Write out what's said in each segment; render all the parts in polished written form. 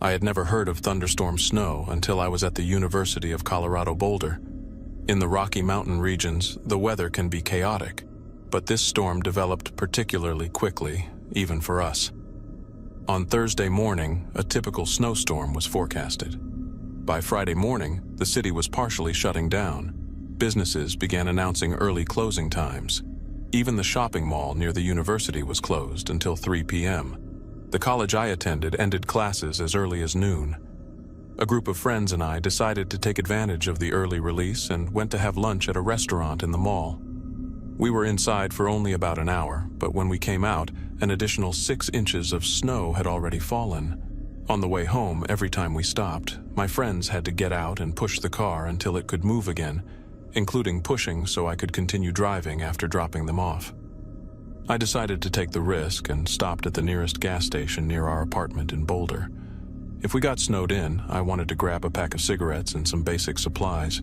I had never heard of thunderstorm snow until I was at the University of Colorado Boulder. In the Rocky Mountain regions, the weather can be chaotic, but this storm developed particularly quickly, even for us. On Thursday morning, a typical snowstorm was forecasted. By Friday morning, the city was partially shutting down. Businesses began announcing early closing times. Even the shopping mall near the university was closed until 3 p.m. The college I attended ended classes as early as noon. A group of friends and I decided to take advantage of the early release and went to have lunch at a restaurant in the mall. We were inside for only about an hour, but when we came out, an additional 6 inches of snow had already fallen. On the way home, every time we stopped, my friends had to get out and push the car until it could move again, including pushing so I could continue driving after dropping them off. I decided to take the risk and stopped at the nearest gas station near our apartment in Boulder. If we got snowed in, I wanted to grab a pack of cigarettes and some basic supplies.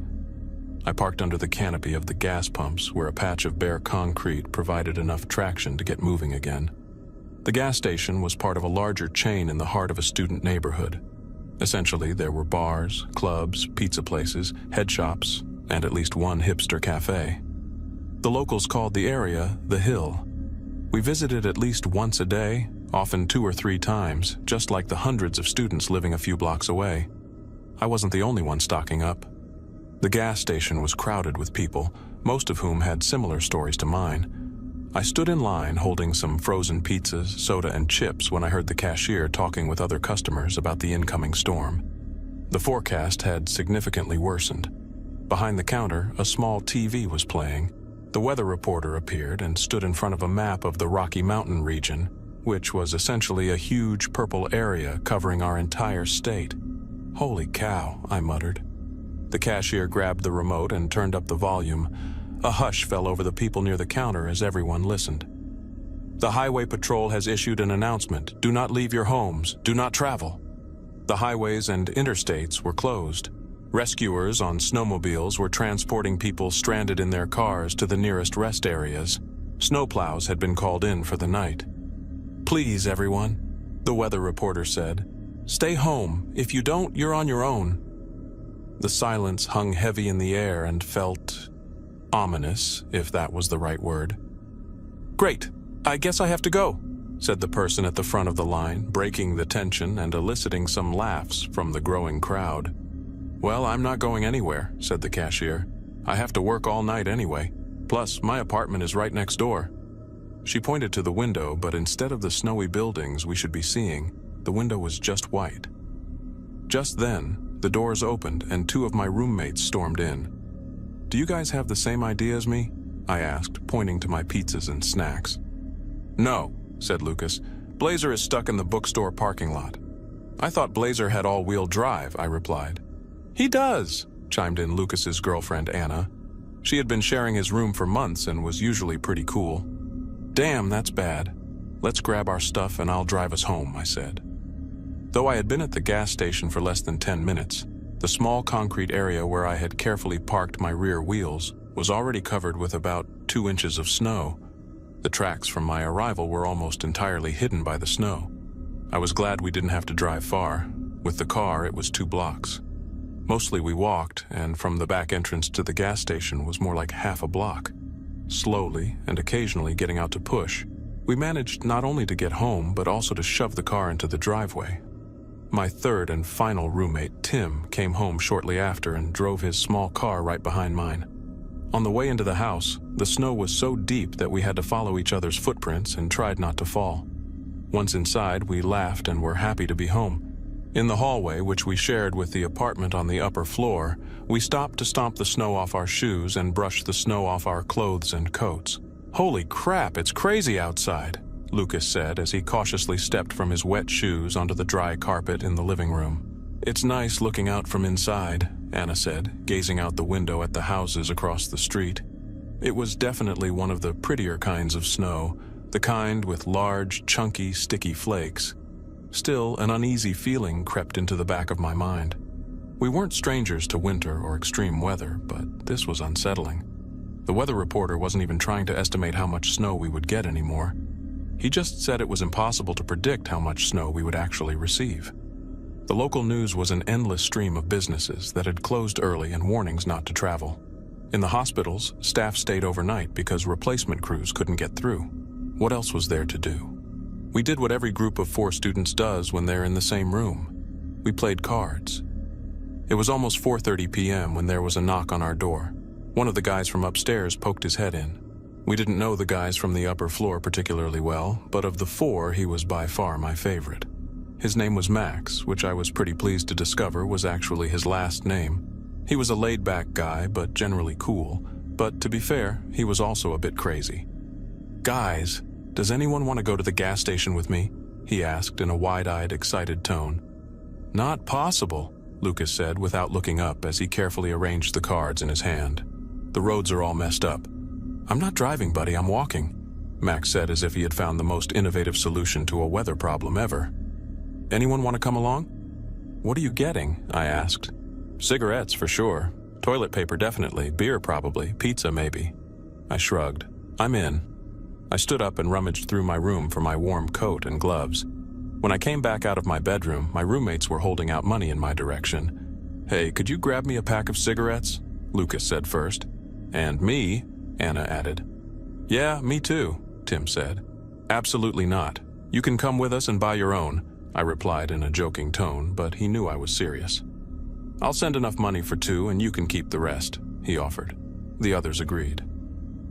I parked under the canopy of the gas pumps where a patch of bare concrete provided enough traction to get moving again. The gas station was part of a larger chain in the heart of a student neighborhood. Essentially, there were bars, clubs, pizza places, head shops, and at least one hipster cafe. The locals called the area the Hill. We visited at least once a day, often 2 or 3 times, just like the hundreds of students living a few blocks away. I wasn't the only one stocking up. The gas station was crowded with people, most of whom had similar stories to mine. I stood in line holding some frozen pizzas, soda, and chips when I heard the cashier talking with other customers about the incoming storm. The forecast had significantly worsened. Behind the counter, a small TV was playing. The weather reporter appeared and stood in front of a map of the Rocky Mountain region, which was essentially a huge purple area covering our entire state. "Holy cow," I muttered. The cashier grabbed the remote and turned up the volume. A hush fell over the people near the counter as everyone listened. "The Highway Patrol has issued an announcement. Do not leave your homes. Do not travel." The highways and interstates were closed. Rescuers on snowmobiles were transporting people stranded in their cars to the nearest rest areas. Snowplows had been called in for the night. "Please, everyone," the weather reporter said, "stay home. If you don't, you're on your own." The silence hung heavy in the air and felt ominous, if that was the right word. "Great, I guess I have to go," said the person at the front of the line, breaking the tension and eliciting some laughs from the growing crowd. "Well, I'm not going anywhere," said the cashier. "I have to work all night anyway. Plus, my apartment is right next door." She pointed to the window, but instead of the snowy buildings we should be seeing, the window was just white. Just then, the doors opened and 2 of my roommates stormed in. "Do you guys have the same idea as me?" I asked, pointing to my pizzas and snacks. "No," said Lucas. "Blazer is stuck in the bookstore parking lot." "I thought Blazer had all-wheel drive," I replied. "He does," chimed in Lucas's girlfriend Anna. She had been sharing his room for months and was usually pretty cool. "Damn, that's bad. Let's grab our stuff and I'll drive us home," I said. Though I had been at the gas station for less than 10 minutes, the small concrete area where I had carefully parked my rear wheels was already covered with about 2 inches of snow. The tracks from my arrival were almost entirely hidden by the snow. I was glad we didn't have to drive far. With the car, it was 2 blocks. Mostly we walked, and from the back entrance to the gas station was more like half a block. Slowly, and occasionally getting out to push, we managed not only to get home, but also to shove the car into the driveway. My third and final roommate, Tim, came home shortly after and drove his small car right behind mine. On the way into the house, the snow was so deep that we had to follow each other's footprints and tried not to fall. Once inside, we laughed and were happy to be home. In the hallway, which we shared with the apartment on the upper floor, we stopped to stomp the snow off our shoes and brush the snow off our clothes and coats. "Holy crap, it's crazy outside," Lucas said as he cautiously stepped from his wet shoes onto the dry carpet in the living room. "It's nice looking out from inside," Anna said, gazing out the window at the houses across the street. It was definitely one of the prettier kinds of snow, the kind with large, chunky, sticky flakes. Still, an uneasy feeling crept into the back of my mind. We weren't strangers to winter or extreme weather, but this was unsettling. The weather reporter wasn't even trying to estimate how much snow we would get anymore. He just said it was impossible to predict how much snow we would actually receive. The local news was an endless stream of businesses that had closed early and warnings not to travel. In the hospitals, staff stayed overnight because replacement crews couldn't get through. What else was there to do? We did what every group of 4 students does when they're in the same room. We played cards. It was almost 4:30 p.m. when there was a knock on our door. One of the guys from upstairs poked his head in. We didn't know the guys from the upper floor particularly well, but of the 4, he was by far my favorite. His name was Max, which I was pretty pleased to discover was actually his last name. He was a laid-back guy, but generally cool. But to be fair, he was also a bit crazy. "Guys, does anyone want to go to the gas station with me?" he asked in a wide-eyed, excited tone. "Not possible," Lucas said without looking up as he carefully arranged the cards in his hand. "The roads are all messed up." "I'm not driving, buddy, I'm walking," Max said as if he had found the most innovative solution to a weather problem ever. "Anyone want to come along?" "What are you getting?" I asked. "Cigarettes, for sure. Toilet paper, definitely. Beer, probably. Pizza, maybe." I shrugged. "I'm in." I stood up and rummaged through my room for my warm coat and gloves. When I came back out of my bedroom, my roommates were holding out money in my direction. "Hey, could you grab me a pack of cigarettes?" Lucas said first. "And me," Anna added. "Yeah, me too," Tim said. "Absolutely not. You can come with us and buy your own," I replied in a joking tone, but he knew I was serious. "I'll send enough money for 2 and you can keep the rest," he offered. The others agreed.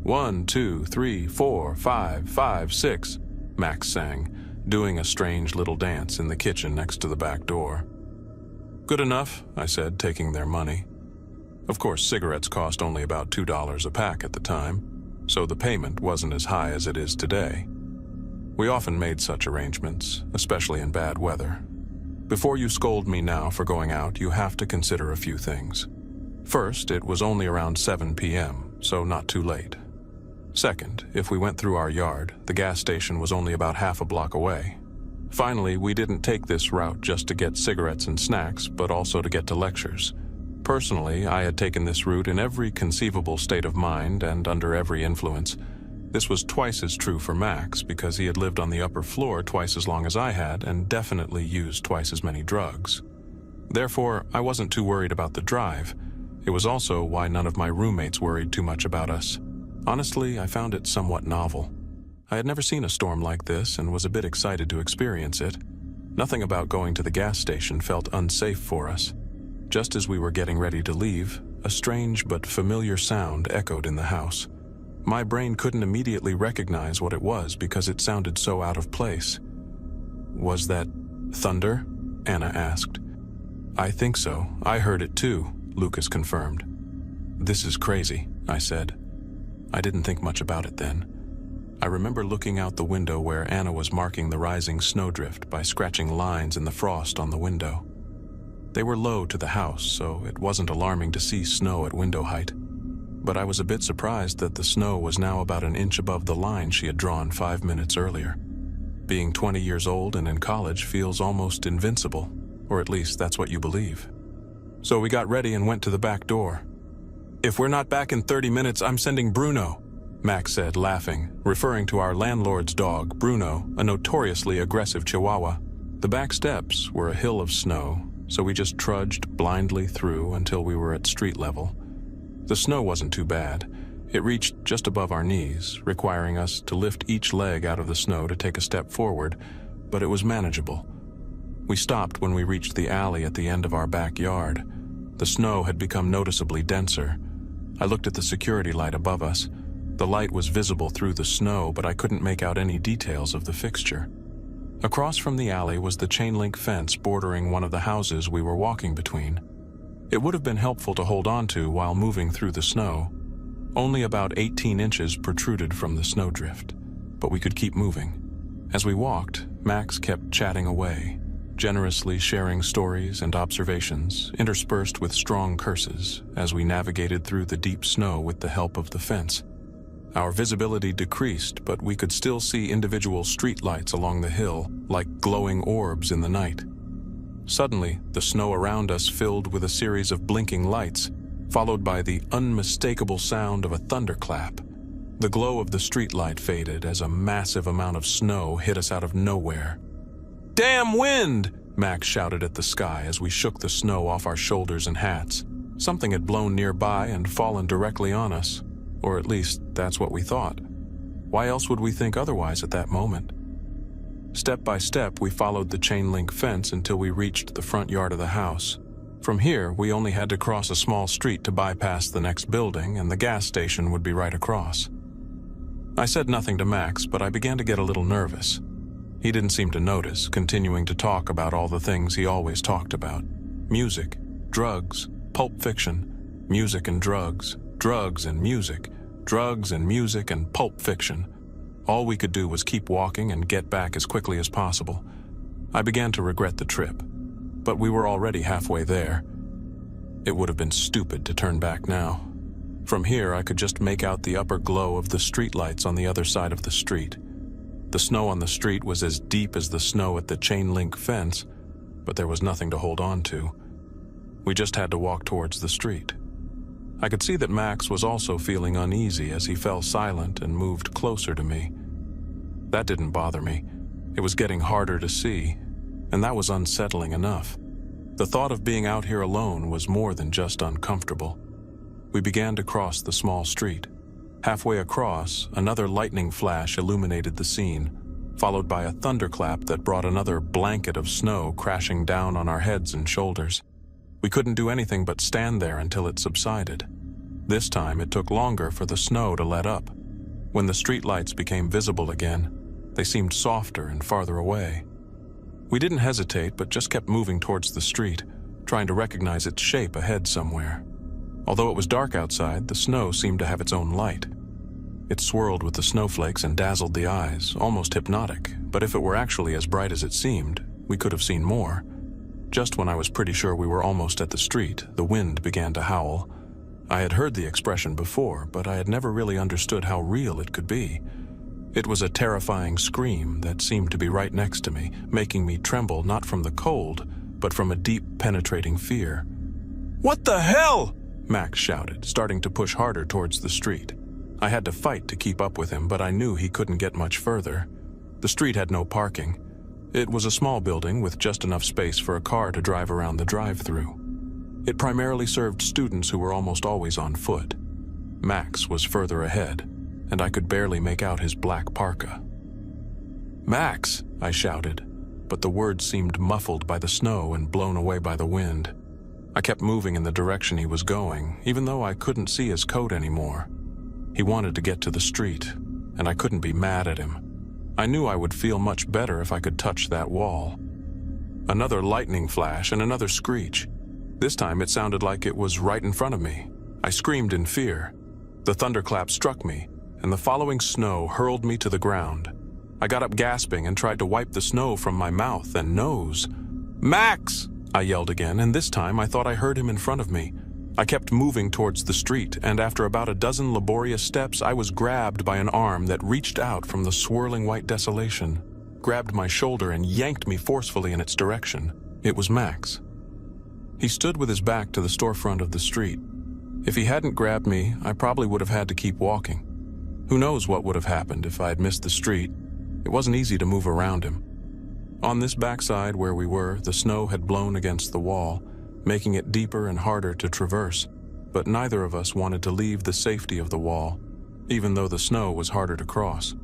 1, 2, 3, 4, 5, 5, 6, Max sang, doing a strange little dance in the kitchen next to the back door. "Good enough," I said, taking their money. Of course, cigarettes cost only about $2 a pack at the time, so the payment wasn't as high as it is today. We often made such arrangements, especially in bad weather. Before you scold me now for going out, you have to consider a few things. First, it was only around 7 p.m., so not too late. Second, if we went through our yard, the gas station was only about half a block away. Finally, we didn't take this route just to get cigarettes and snacks, but also to get to lectures. Personally, I had taken this route in every conceivable state of mind and under every influence. This was twice as true for Max because he had lived on the upper floor twice as long as I had and definitely used twice as many drugs. Therefore, I wasn't too worried about the drive. It was also why none of my roommates worried too much about us. Honestly, I found it somewhat novel. I had never seen a storm like this and was a bit excited to experience it. Nothing about going to the gas station felt unsafe for us. Just as we were getting ready to leave, a strange but familiar sound echoed in the house. My brain couldn't immediately recognize what it was because it sounded so out of place. "Was that thunder?" Anna asked. "I think so. I heard it too," Lucas confirmed. "This is crazy," I said. I didn't think much about it then. I remember looking out the window where Anna was marking the rising snowdrift by scratching lines in the frost on the window. They were low to the house, so it wasn't alarming to see snow at window height. But I was a bit surprised that the snow was now about an inch above the line she had drawn 5 minutes earlier. Being 20 years old and in college feels almost invincible, or at least that's what you believe. So we got ready and went to the back door. "If we're not back in 30 minutes, I'm sending Bruno," Max said, laughing, referring to our landlord's dog, Bruno, a notoriously aggressive Chihuahua. The back steps were a hill of snow, so we just trudged blindly through until we were at street level. The snow wasn't too bad. It reached just above our knees, requiring us to lift each leg out of the snow to take a step forward, but it was manageable. We stopped when we reached the alley at the end of our backyard. The snow had become noticeably denser. I looked at the security light above us. The light was visible through the snow, but I couldn't make out any details of the fixture. Across from the alley was the chain-link fence bordering one of the houses we were walking between. It would have been helpful to hold on to while moving through the snow. Only about 18 inches protruded from the snowdrift, but we could keep moving. As we walked, Max kept chatting away, generously sharing stories and observations, interspersed with strong curses, as we navigated through the deep snow with the help of the fence. Our visibility decreased, but we could still see individual streetlights along the hill, like glowing orbs in the night. Suddenly, the snow around us filled with a series of blinking lights, followed by the unmistakable sound of a thunderclap. The glow of the streetlight faded as a massive amount of snow hit us out of nowhere. "Damn wind!" Max shouted at the sky as we shook the snow off our shoulders and hats. Something had blown nearby and fallen directly on us, or at least that's what we thought. Why else would we think otherwise at that moment? Step by step, we followed the chain-link fence until we reached the front yard of the house. From here, we only had to cross a small street to bypass the next building, and the gas station would be right across. I said nothing to Max, but I began to get a little nervous. He didn't seem to notice, continuing to talk about all the things he always talked about. Music, drugs, pulp fiction, music and drugs, drugs and music, drugs and music and pulp fiction. All we could do was keep walking and get back as quickly as possible. I began to regret the trip, but we were already halfway there. It would have been stupid to turn back now. From here, I could just make out the upper glow of the streetlights on the other side of the street. The snow on the street was as deep as the snow at the chain-link fence, but there was nothing to hold on to. We just had to walk towards the street. I could see that Max was also feeling uneasy as he fell silent and moved closer to me. That didn't bother me. It was getting harder to see, and that was unsettling enough. The thought of being out here alone was more than just uncomfortable. We began to cross the small street. Halfway across, another lightning flash illuminated the scene, followed by a thunderclap that brought another blanket of snow crashing down on our heads and shoulders. We couldn't do anything but stand there until it subsided. This time, it took longer for the snow to let up. When the streetlights became visible again, they seemed softer and farther away. We didn't hesitate, but just kept moving towards the street, trying to recognize its shape ahead somewhere. Although it was dark outside, the snow seemed to have its own light. It swirled with the snowflakes and dazzled the eyes, almost hypnotic, but if it were actually as bright as it seemed, we could have seen more. Just when I was pretty sure we were almost at the street, the wind began to howl. I had heard the expression before, but I had never really understood how real it could be. It was a terrifying scream that seemed to be right next to me, making me tremble not from the cold, but from a deep, penetrating fear. "What the hell?" Max shouted, starting to push harder towards the street. I had to fight to keep up with him, but I knew he couldn't get much further. The street had no parking. It was a small building with just enough space for a car to drive around the drive-thru. It primarily served students who were almost always on foot. Max was further ahead, and I could barely make out his black parka. "Max!" I shouted, but the words seemed muffled by the snow and blown away by the wind. I kept moving in the direction he was going, even though I couldn't see his coat anymore. He wanted to get to the street, and I couldn't be mad at him. I knew I would feel much better if I could touch that wall. Another lightning flash and another screech. This time it sounded like it was right in front of me. I screamed in fear. The thunderclap struck me, and the following snow hurled me to the ground. I got up gasping and tried to wipe the snow from my mouth and nose. "Max!" I yelled again, and this time I thought I heard him in front of me. I kept moving towards the street, and after about a dozen laborious steps, I was grabbed by an arm that reached out from the swirling white desolation, grabbed my shoulder and yanked me forcefully in its direction. It was Max. He stood with his back to the storefront of the street. If he hadn't grabbed me, I probably would have had to keep walking. Who knows what would have happened if I had missed the street? It wasn't easy to move around him. On this backside where we were, the snow had blown against the wall, making it deeper and harder to traverse, but neither of us wanted to leave the safety of the wall, even though the snow was harder to cross.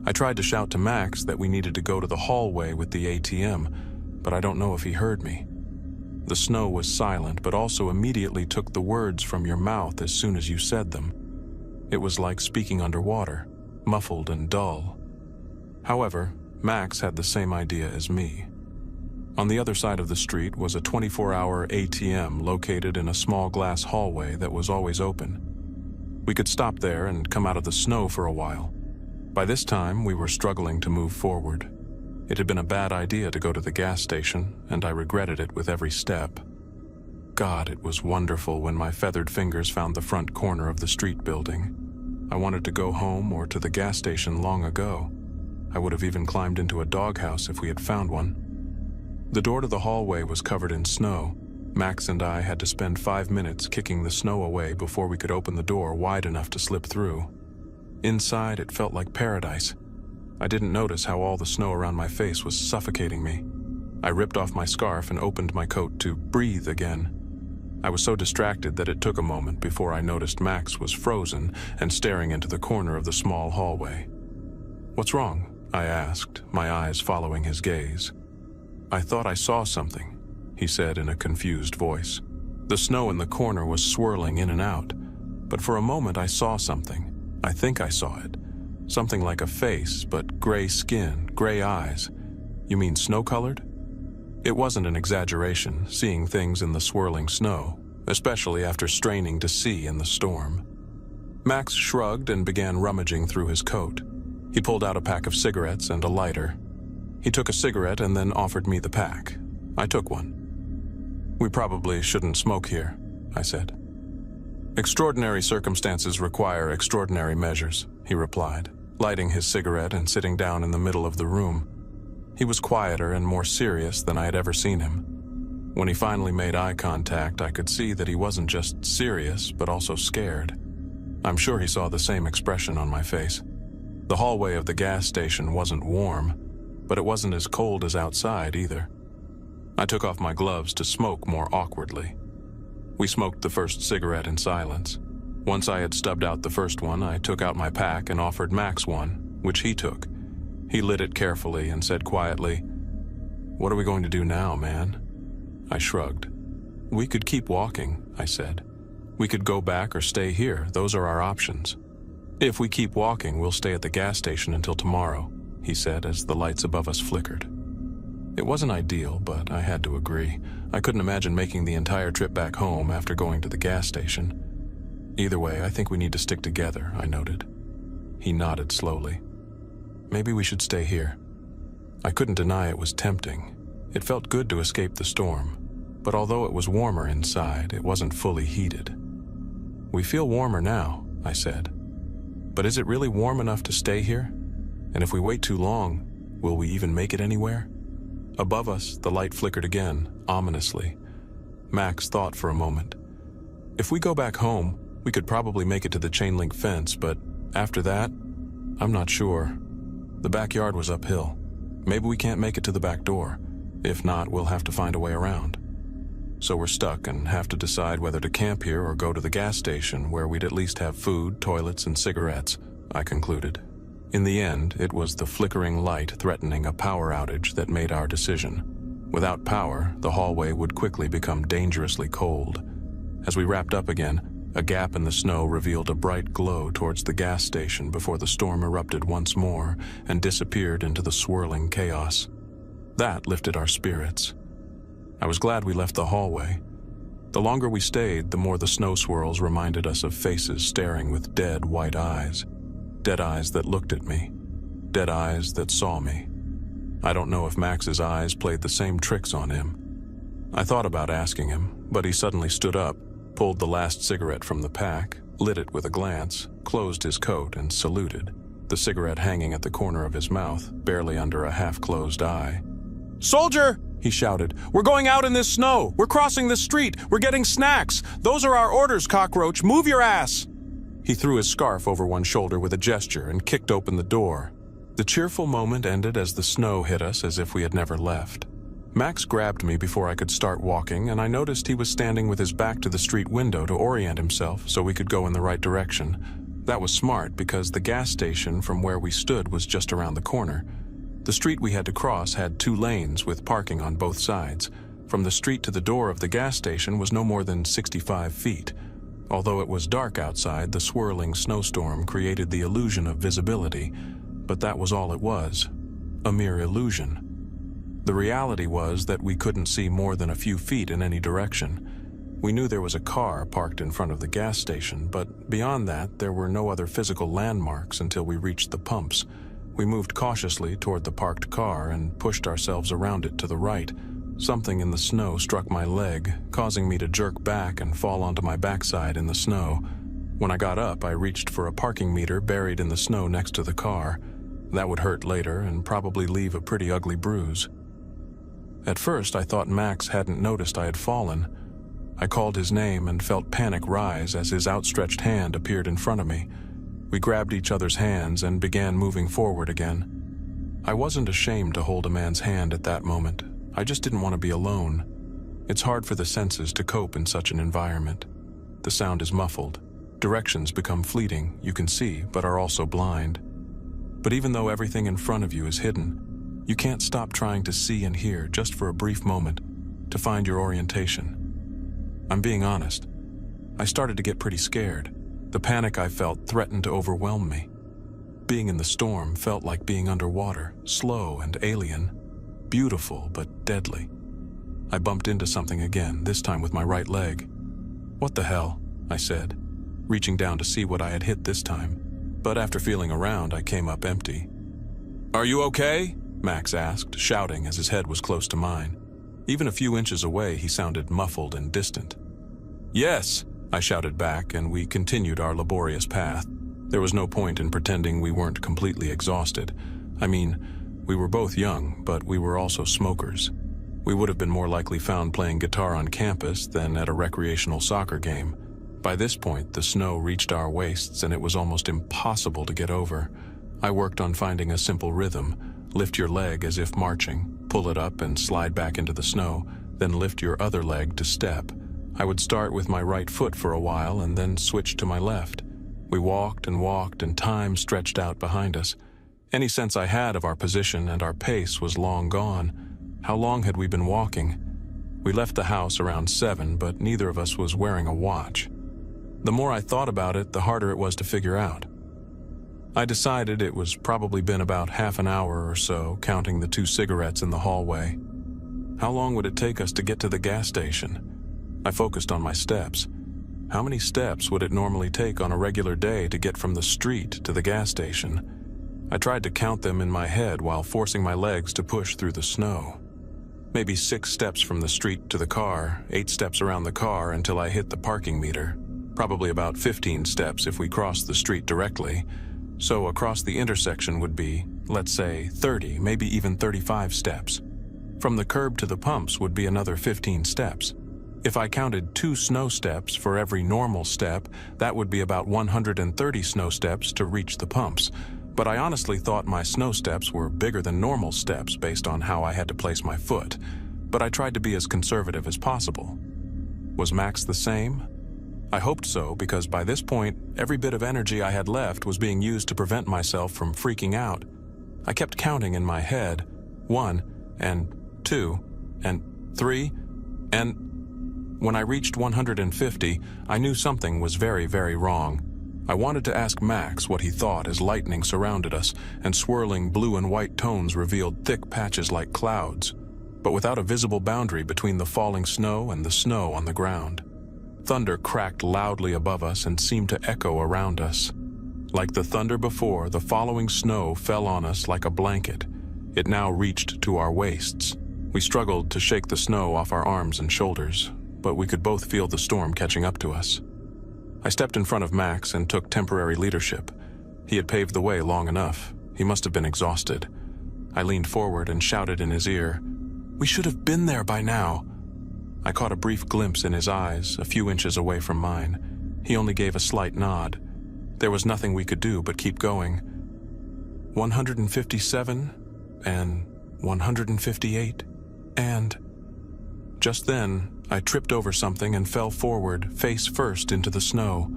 I tried to shout to Max that we needed to go to the hallway with the ATM, but I don't know if he heard me. The snow was silent, but also immediately took the words from your mouth as soon as you said them. It was like speaking underwater, muffled and dull. However, Max had the same idea as me. On the other side of the street was a 24-hour ATM located in a small glass hallway that was always open. We could stop there and come out of the snow for a while. By this time, we were struggling to move forward. It had been a bad idea to go to the gas station, and I regretted it with every step. God, it was wonderful when my feathered fingers found the front corner of the street building. I wanted to go home or to the gas station long ago. I would have even climbed into a doghouse if we had found one. The door to the hallway was covered in snow. Max and I had to spend 5 minutes kicking the snow away before we could open the door wide enough to slip through. Inside, it felt like paradise. I didn't notice how all the snow around my face was suffocating me. I ripped off my scarf and opened my coat to breathe again. I was so distracted that it took a moment before I noticed Max was frozen and staring into the corner of the small hallway. "What's wrong?" I asked, my eyes following his gaze. "I thought I saw something," he said in a confused voice. The snow in the corner was swirling in and out, but for a moment I saw something. I think I saw it. Something like a face, but gray skin, gray eyes. "You mean snow-colored?" It wasn't an exaggeration, seeing things in the swirling snow, especially after straining to see in the storm. Max shrugged and began rummaging through his coat. He pulled out a pack of cigarettes and a lighter. He took a cigarette and then offered me the pack. I took one. "We probably shouldn't smoke here," I said. "Extraordinary circumstances require extraordinary measures," he replied, lighting his cigarette and sitting down in the middle of the room. He was quieter and more serious than I had ever seen him. When he finally made eye contact, I could see that he wasn't just serious, but also scared. I'm sure he saw the same expression on my face. The hallway of the gas station wasn't warm, but it wasn't as cold as outside either. I took off my gloves to smoke more awkwardly. We smoked the first cigarette in silence. Once I had stubbed out the first one, I took out my pack and offered Max one, which he took. He lit it carefully and said quietly, "What are we going to do now, man?" I shrugged. "We could keep walking," I said. "We could go back or stay here. Those are our options." "If we keep walking, we'll stay at the gas station until tomorrow," he said as the lights above us flickered. It wasn't ideal, but I had to agree. I couldn't imagine making the entire trip back home after going to the gas station. "Either way, I think we need to stick together," I noted. He nodded slowly. "Maybe we should stay here." I couldn't deny it was tempting. It felt good to escape the storm, but although it was warmer inside, it wasn't fully heated. "We feel warmer now," I said. "But is it really warm enough to stay here? And if we wait too long, will we even make it anywhere?" Above us, the light flickered again, ominously. Max thought for a moment. "If we go back home, we could probably make it to the chain-link fence, but after that, I'm not sure. The backyard was uphill. Maybe we can't make it to the back door. If not, we'll have to find a way around. So we're stuck and have to decide whether to camp here or go to the gas station where we'd at least have food, toilets, and cigarettes," I concluded. In the end, it was the flickering light threatening a power outage that made our decision. Without power, the hallway would quickly become dangerously cold. As we wrapped up again, a gap in the snow revealed a bright glow towards the gas station before the storm erupted once more and disappeared into the swirling chaos. That lifted our spirits. I was glad we left the hallway. The longer we stayed, the more the snow swirls reminded us of faces staring with dead white eyes. Dead eyes that looked at me. Dead eyes that saw me. I don't know if Max's eyes played the same tricks on him. I thought about asking him, but he suddenly stood up, pulled the last cigarette from the pack, lit it with a glance, closed his coat, and saluted, the cigarette hanging at the corner of his mouth, barely under a half-closed eye. "Soldier!" he shouted. "We're going out in this snow! We're crossing the street! We're getting snacks! Those are our orders, cockroach! Move your ass!" He threw his scarf over one shoulder with a gesture and kicked open the door. The cheerful moment ended as the snow hit us as if we had never left. Max grabbed me before I could start walking, and I noticed he was standing with his back to the street window to orient himself so we could go in the right direction. That was smart because the gas station from where we stood was just around the corner. The street we had to cross had 2 lanes with parking on both sides. From the street to the door of the gas station was no more than 65 feet. Although it was dark outside, the swirling snowstorm created the illusion of visibility, but that was all it was, a mere illusion. The reality was that we couldn't see more than a few feet in any direction. We knew there was a car parked in front of the gas station, but beyond that, there were no other physical landmarks until we reached the pumps. We moved cautiously toward the parked car and pushed ourselves around it to the right. Something in the snow struck my leg, causing me to jerk back and fall onto my backside in the snow. When I got up, I reached for a parking meter buried in the snow next to the car. That would hurt later and probably leave a pretty ugly bruise. At first, I thought Max hadn't noticed I had fallen. I called his name and felt panic rise as his outstretched hand appeared in front of me. We grabbed each other's hands and began moving forward again. I wasn't ashamed to hold a man's hand at that moment. I just didn't want to be alone. It's hard for the senses to cope in such an environment. The sound is muffled. Directions become fleeting, you can see, but are also blind. But even though everything in front of you is hidden, you can't stop trying to see and hear just for a brief moment to find your orientation. I'm being honest. I started to get pretty scared. The panic I felt threatened to overwhelm me. Being in the storm felt like being underwater, slow and alien, beautiful but deadly. I bumped into something again, this time with my right leg. "What the hell?" I said, reaching down to see what I had hit this time. But after feeling around, I came up empty. "Are you okay?" Max asked, shouting as his head was close to mine. Even a few inches away, he sounded muffled and distant. "Yes," I shouted back, and we continued our laborious path. There was no point in pretending we weren't completely exhausted. I mean, we were both young, but we were also smokers. We would have been more likely found playing guitar on campus than at a recreational soccer game. By this point, the snow reached our waists and it was almost impossible to get over. I worked on finding a simple rhythm. Lift your leg as if marching, pull it up and slide back into the snow, then lift your other leg to step. I would start with my right foot for a while and then switch to my left. We walked and time stretched out behind us. Any sense I had of our position and our pace was long gone. How long had we been walking? We left the house around 7, but neither of us was wearing a watch. The more I thought about it, the harder it was to figure out. I decided it was probably been about half an hour or so, counting the 2 cigarettes in the hallway. How long would it take us to get to the gas station? I focused on my steps. How many steps would it normally take on a regular day to get from the street to the gas station? I tried to count them in my head while forcing my legs to push through the snow. Maybe 6 steps from the street to the car, 8 steps around the car until I hit the parking meter. Probably about 15 steps if we crossed the street directly. So across the intersection would be, let's say, 30, maybe even 35 steps. From the curb to the pumps would be another 15 steps. If I counted 2 snow steps for every normal step, that would be about 130 snow steps to reach the pumps. But I honestly thought my snow steps were bigger than normal steps based on how I had to place my foot. But I tried to be as conservative as possible. Was Max the same? I hoped so, because by this point, every bit of energy I had left was being used to prevent myself from freaking out. I kept counting in my head, 1, and 2, and 3, and when I reached 150, I knew something was very, very wrong. I wanted to ask Max what he thought as lightning surrounded us, and swirling blue and white tones revealed thick patches like clouds, but without a visible boundary between the falling snow and the snow on the ground. Thunder cracked loudly above us and seemed to echo around us. Like the thunder before, the following snow fell on us like a blanket. It now reached to our waists. We struggled to shake the snow off our arms and shoulders, but we could both feel the storm catching up to us. I stepped in front of Max and took temporary leadership. He had paved the way long enough. He must have been exhausted. I leaned forward and shouted in his ear, "We should have been there by now." I caught a brief glimpse in his eyes, a few inches away from mine. He only gave a slight nod. There was nothing we could do but keep going. 157, and 158, and... Just then, I tripped over something and fell forward, face first into the snow.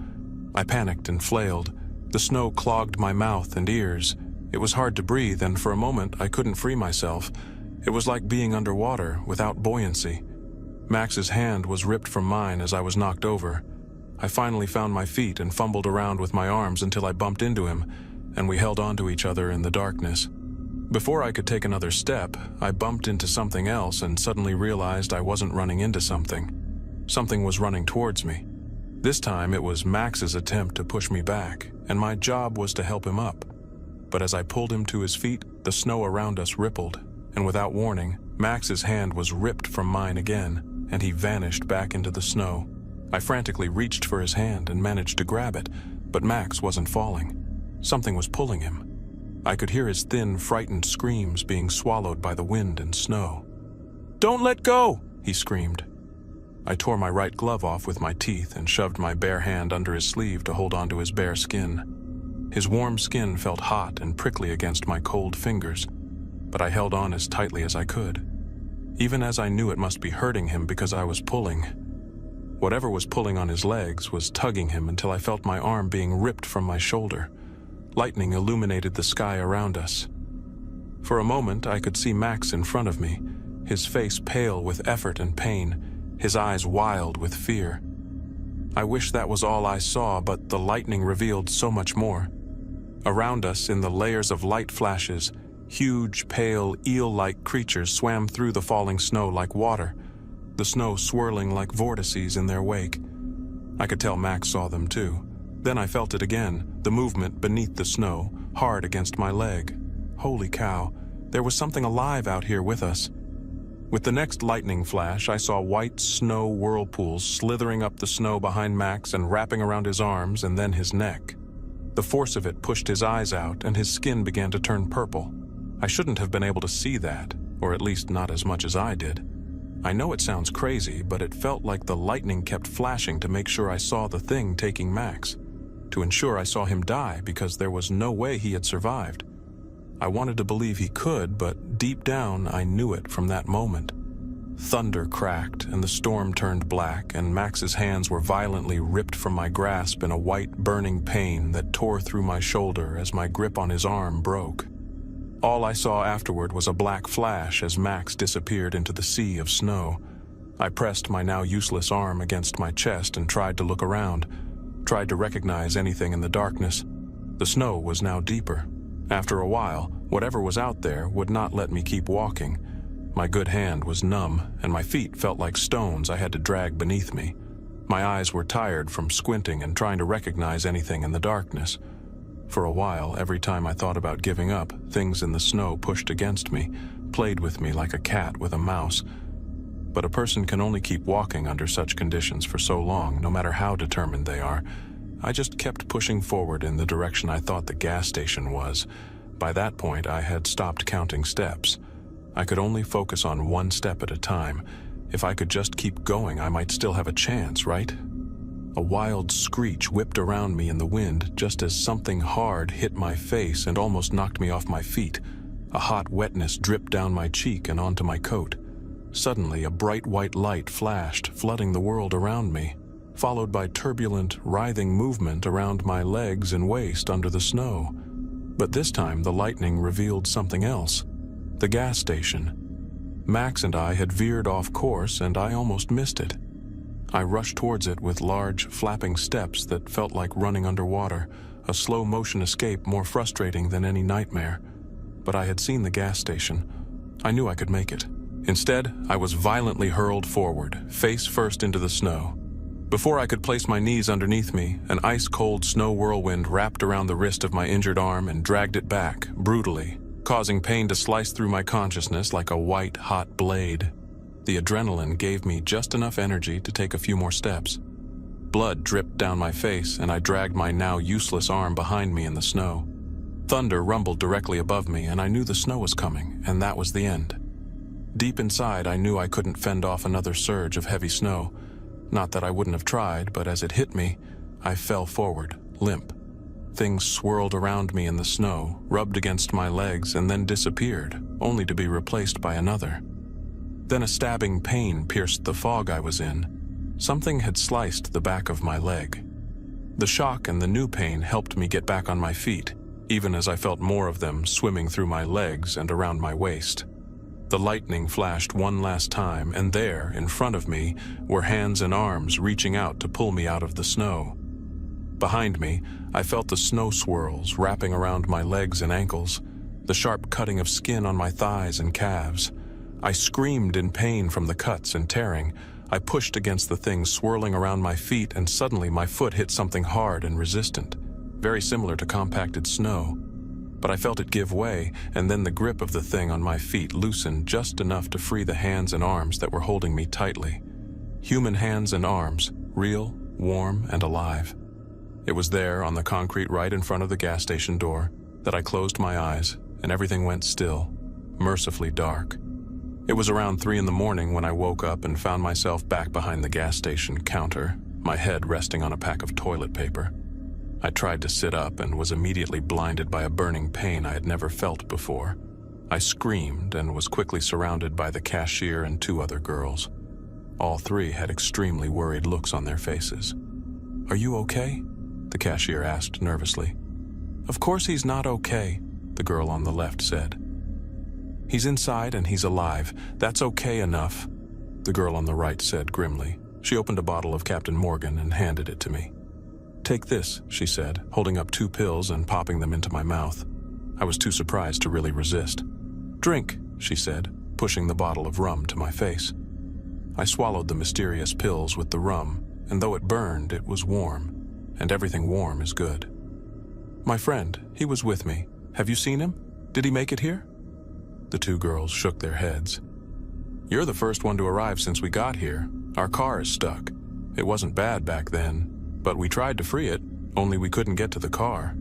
I panicked and flailed. The snow clogged my mouth and ears. It was hard to breathe, and for a moment I couldn't free myself. It was like being underwater, without buoyancy. Max's hand was ripped from mine as I was knocked over. I finally found my feet and fumbled around with my arms until I bumped into him, and we held onto each other in the darkness. Before I could take another step, I bumped into something else and suddenly realized I wasn't running into something. Something was running towards me. This time it was Max's attempt to push me back, and my job was to help him up. But as I pulled him to his feet, the snow around us rippled, and without warning, Max's hand was ripped from mine again, and he vanished back into the snow. I frantically reached for his hand and managed to grab it, but Max wasn't falling. Something was pulling him. I could hear his thin, frightened screams being swallowed by the wind and snow. "Don't let go!" he screamed. I tore my right glove off with my teeth and shoved my bare hand under his sleeve to hold onto his bare skin. His warm skin felt hot and prickly against my cold fingers, but I held on as tightly as I could. even as I knew it must be hurting him because I was pulling. Whatever was pulling on his legs was tugging him until I felt my arm being ripped from my shoulder. Lightning illuminated the sky around us. For a moment, I could see Max in front of me, his face pale with effort and pain, his eyes wild with fear. I wish that was all I saw, but the lightning revealed so much more. Around us, in the layers of light flashes, huge, pale, eel-like creatures swam through the falling snow like water, the snow swirling like vortices in their wake. I could tell Max saw them too. Then I felt it again, the movement beneath the snow, hard against my leg. Holy cow, there was something alive out here with us. With the next lightning flash, I saw white snow whirlpools slithering up the snow behind Max and wrapping around his arms and then his neck. The force of it pushed his eyes out and his skin began to turn purple. I shouldn't have been able to see that, or at least not as much as I did. I know it sounds crazy, but it felt like the lightning kept flashing to make sure I saw the thing taking Max, to ensure I saw him die because there was no way he had survived. I wanted to believe he could, but deep down I knew it from that moment. Thunder cracked and the storm turned black, and Max's hands were violently ripped from my grasp in a white burning pain that tore through my shoulder as my grip on his arm broke. All I saw afterward was a black flash as Max disappeared into the sea of snow. I pressed my now useless arm against my chest and tried to look around, tried to recognize anything in the darkness. The snow was now deeper. After a while, whatever was out there would not let me keep walking. My good hand was numb, and my feet felt like stones I had to drag beneath me. My eyes were tired from squinting and trying to recognize anything in the darkness. For a while, every time I thought about giving up, things in the snow pushed against me, played with me like a cat with a mouse. But a person can only keep walking under such conditions for so long, no matter how determined they are. I just kept pushing forward in the direction I thought the gas station was. By that point, I had stopped counting steps. I could only focus on one step at a time. If I could just keep going, I might still have a chance, right? A wild screech whipped around me in the wind just as something hard hit my face and almost knocked me off my feet. A hot wetness dripped down my cheek and onto my coat. Suddenly, a bright white light flashed, flooding the world around me, followed by turbulent, writhing movement around my legs and waist under the snow. But this time, the lightning revealed something else. The gas station. Max and I had veered off course, and I almost missed it. I rushed towards it with large, flapping steps that felt like running underwater, a slow-motion escape more frustrating than any nightmare. But I had seen the gas station. I knew I could make it. Instead, I was violently hurled forward, face first into the snow. Before I could place my knees underneath me, an ice-cold snow whirlwind wrapped around the wrist of my injured arm and dragged it back, brutally, causing pain to slice through my consciousness like a white, hot blade. The adrenaline gave me just enough energy to take a few more steps. Blood dripped down my face, and I dragged my now useless arm behind me in the snow. Thunder rumbled directly above me, and I knew the snow was coming, and that was the end. Deep inside, I knew I couldn't fend off another surge of heavy snow. Not that I wouldn't have tried, but as it hit me, I fell forward, limp. Things swirled around me in the snow, rubbed against my legs, and then disappeared, only to be replaced by another. Then a stabbing pain pierced the fog I was in. Something had sliced the back of my leg. The shock and the new pain helped me get back on my feet, even as I felt more of them swimming through my legs and around my waist. The lightning flashed one last time, and there, in front of me, were hands and arms reaching out to pull me out of the snow. Behind me, I felt the snow swirls wrapping around my legs and ankles, the sharp cutting of skin on my thighs and calves. I screamed in pain from the cuts and tearing. I pushed against the things swirling around my feet, and suddenly my foot hit something hard and resistant, very similar to compacted snow. But I felt it give way, and then the grip of the thing on my feet loosened just enough to free the hands and arms that were holding me tightly. Human hands and arms, real, warm, and alive. It was there, on the concrete right in front of the gas station door, that I closed my eyes, and everything went still, mercifully dark. It was around 3 a.m. when I woke up and found myself back behind the gas station counter, my head resting on a pack of toilet paper. I tried to sit up and was immediately blinded by a burning pain I had never felt before. I screamed and was quickly surrounded by the cashier and 2 other girls. All 3 had extremely worried looks on their faces. "Are you okay?" the cashier asked nervously. "Of course he's not okay," the girl on the left said. "He's inside and he's alive. That's okay enough," the girl on the right said grimly. She opened a bottle of Captain Morgan and handed it to me. "Take this," she said, holding up 2 pills and popping them into my mouth. I was too surprised to really resist. "Drink," she said, pushing the bottle of rum to my face. I swallowed the mysterious pills with the rum, and though it burned, it was warm, and everything warm is good. "My friend, he was with me. Have you seen him? Did he make it here?" The 2 girls shook their heads. "You're the first one to arrive since we got here. Our car is stuck. It wasn't bad back then, but we tried to free it, only we couldn't get to the car."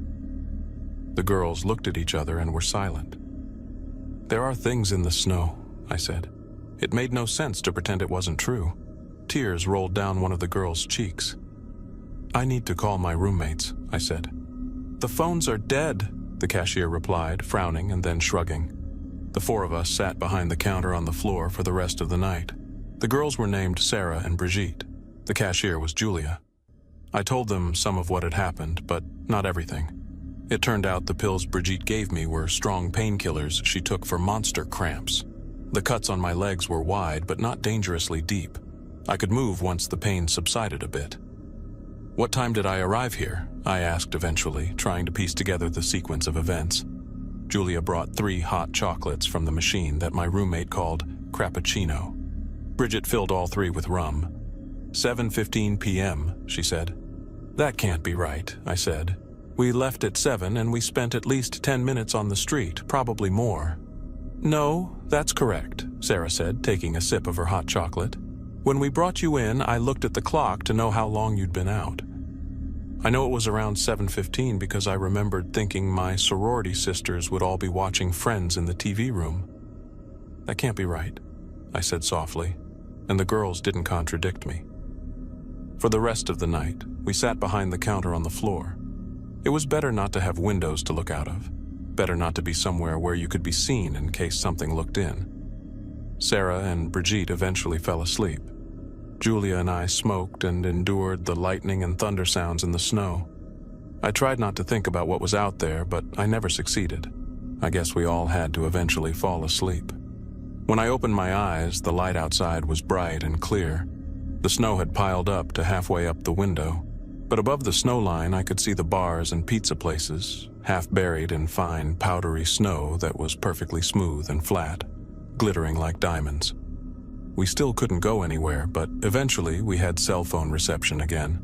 The girls looked at each other and were silent. "There are things in the snow," I said. It made no sense to pretend it wasn't true. Tears rolled down one of the girls' cheeks. "I need to call my roommates," I said. "The phones are dead," the cashier replied, frowning and then shrugging. The 4 of us sat behind the counter on the floor for the rest of the night. The girls were named Sarah and Brigitte. The cashier was Julia. I told them some of what had happened, but not everything. It turned out the pills Brigitte gave me were strong painkillers she took for monster cramps. The cuts on my legs were wide, but not dangerously deep. I could move once the pain subsided a bit. "What time did I arrive here?" I asked eventually, trying to piece together the sequence of events. Julia brought 3 hot chocolates from the machine that my roommate called Crappuccino. Bridget filled all 3 with rum. 7:15 p.m., she said. "That can't be right," I said. "We left at 7 and we spent at least 10 minutes on the street, probably more." "No, that's correct," Sarah said, taking a sip of her hot chocolate. "When we brought you in, I looked at the clock to know how long you'd been out. I know it was around 7:15 because I remembered thinking my sorority sisters would all be watching Friends in the TV room." "That can't be right," I said softly, and the girls didn't contradict me. For the rest of the night, we sat behind the counter on the floor. It was better not to have windows to look out of. Better not to be somewhere where you could be seen in case something looked in. Sarah and Brigitte eventually fell asleep. Julia and I smoked and endured the lightning and thunder sounds in the snow. I tried not to think about what was out there, but I never succeeded. I guess we all had to eventually fall asleep. When I opened my eyes, the light outside was bright and clear. The snow had piled up to halfway up the window, but above the snow line I could see the bars and pizza places, half buried in fine, powdery snow that was perfectly smooth and flat, glittering like diamonds. We still couldn't go anywhere, but eventually we had cell phone reception again.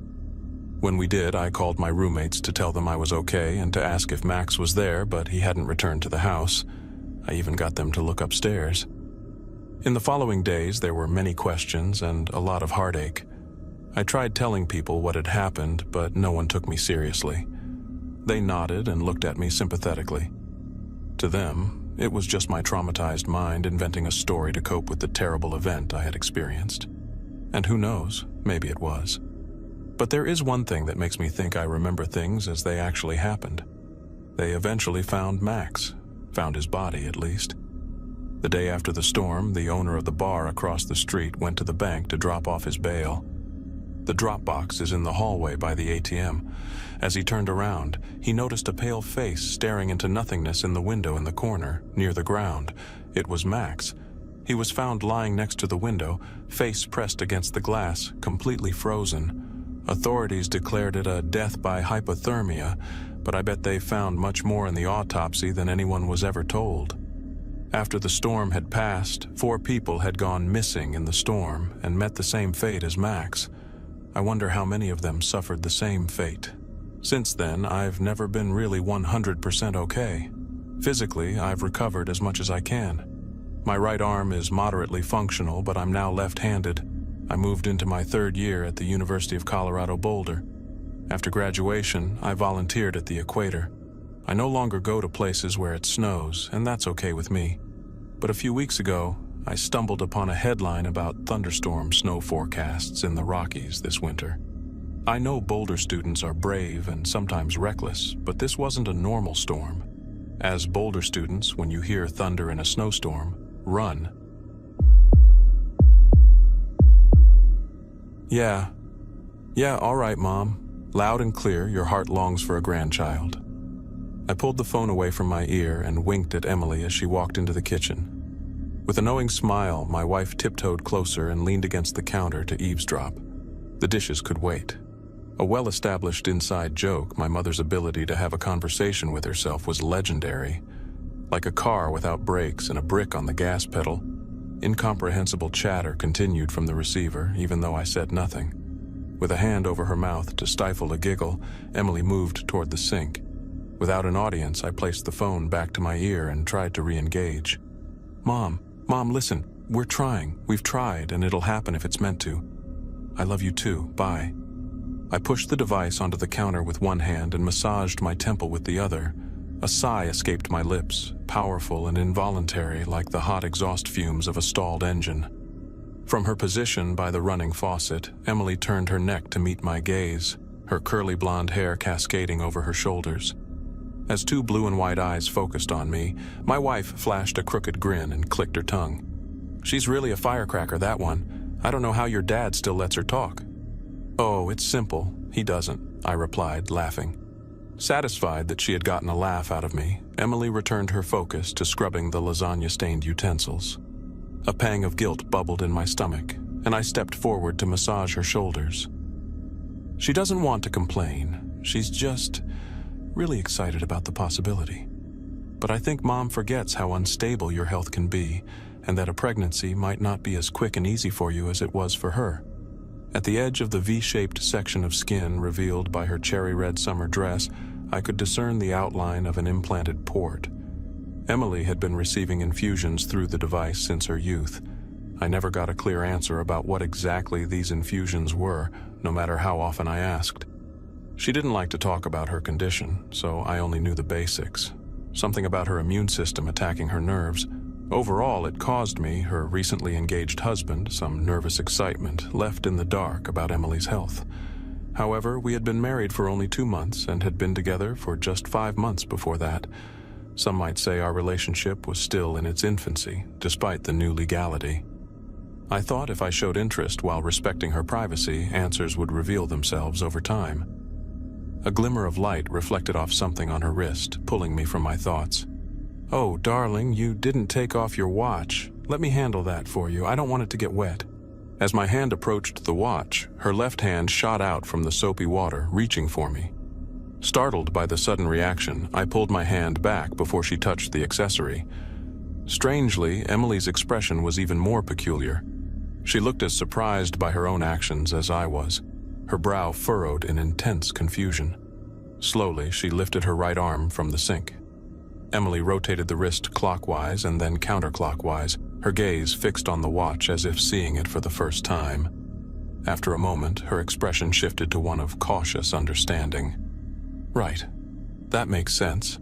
When we did, I called my roommates to tell them I was okay and to ask if Max was there, but he hadn't returned to the house. I even got them to look upstairs. In the following days, there were many questions and a lot of heartache. I tried telling people what had happened, but no one took me seriously. They nodded and looked at me sympathetically. To them, it was just my traumatized mind inventing a story to cope with the terrible event I had experienced. And who knows, maybe it was. But there is one thing that makes me think I remember things as they actually happened. They eventually found Max, found his body at least. The day after the storm, the owner of the bar across the street went to the bank to drop off his bail. The drop box is in the hallway by the ATM. As he turned around, he noticed a pale face staring into nothingness in the window in the corner, near the ground. It was Max. He was found lying next to the window, face pressed against the glass, completely frozen. Authorities declared it a death by hypothermia, but I bet they found much more in the autopsy than anyone was ever told. After the storm had passed, 4 people had gone missing in the storm and met the same fate as Max. I wonder how many of them suffered the same fate. Since then, I've never been really 100% okay. Physically, I've recovered as much as I can. My right arm is moderately functional, but I'm now left-handed. I moved into my 3rd year at the University of Colorado Boulder. After graduation, I volunteered at the equator. I no longer go to places where it snows, and that's okay with me. But a few weeks ago, I stumbled upon a headline about thunderstorm snow forecasts in the Rockies this winter. I know Boulder students are brave and sometimes reckless, but this wasn't a normal storm. As Boulder students, when you hear thunder in a snowstorm, run. Yeah, all right, Mom. Loud and clear, your heart longs for a grandchild. I pulled the phone away from my ear and winked at Emily as she walked into the kitchen. With a knowing smile, my wife tiptoed closer and leaned against the counter to eavesdrop. The dishes could wait. A well-established inside joke, my mother's ability to have a conversation with herself was legendary. Like a car without brakes and a brick on the gas pedal, incomprehensible chatter continued from the receiver, even though I said nothing. With a hand over her mouth to stifle a giggle, Emily moved toward the sink. Without an audience, I placed the phone back to my ear and tried to re-engage. Mom, listen, we're trying. We've tried, and it'll happen if it's meant to. I love you too, bye. I pushed the device onto the counter with one hand and massaged my temple with the other. A sigh escaped my lips, powerful and involuntary like the hot exhaust fumes of a stalled engine. From her position by the running faucet, Emily turned her neck to meet my gaze, her curly blonde hair cascading over her shoulders. As two blue and white eyes focused on me, my wife flashed a crooked grin and clicked her tongue. She's really a firecracker, that one. I don't know how your dad still lets her talk. Oh, it's simple. He doesn't, I replied, laughing. Satisfied that she had gotten a laugh out of me, Emily returned her focus to scrubbing the lasagna-stained utensils. A pang of guilt bubbled in my stomach, and I stepped forward to massage her shoulders. She doesn't want to complain. She's just really excited about the possibility. But I think Mom forgets how unstable your health can be, and that a pregnancy might not be as quick and easy for you as it was for her. At the edge of the V-shaped section of skin revealed by her cherry red summer dress, I could discern the outline of an implanted port. Emily had been receiving infusions through the device since her youth. I never got a clear answer about what exactly these infusions were, no matter how often I asked. She didn't like to talk about her condition, so I only knew the basics. Something about her immune system attacking her nerves. Overall, it caused me, her recently engaged husband, some nervous excitement, left in the dark about Emily's health. However, we had been married for only 2 months and had been together for just 5 months before that. Some might say our relationship was still in its infancy, despite the new legality. I thought if I showed interest while respecting her privacy, answers would reveal themselves over time. A glimmer of light reflected off something on her wrist, pulling me from my thoughts. Oh, darling, you didn't take off your watch. Let me handle that for you. I don't want it to get wet. As my hand approached the watch, her left hand shot out from the soapy water, reaching for me. Startled by the sudden reaction, I pulled my hand back before she touched the accessory. Strangely, Emily's expression was even more peculiar. She looked as surprised by her own actions as I was, her brow furrowed in intense confusion. Slowly, she lifted her right arm from the sink. Emily rotated the wrist clockwise and then counterclockwise, her gaze fixed on the watch as if seeing it for the first time. After a moment, her expression shifted to one of cautious understanding. Right. That makes sense.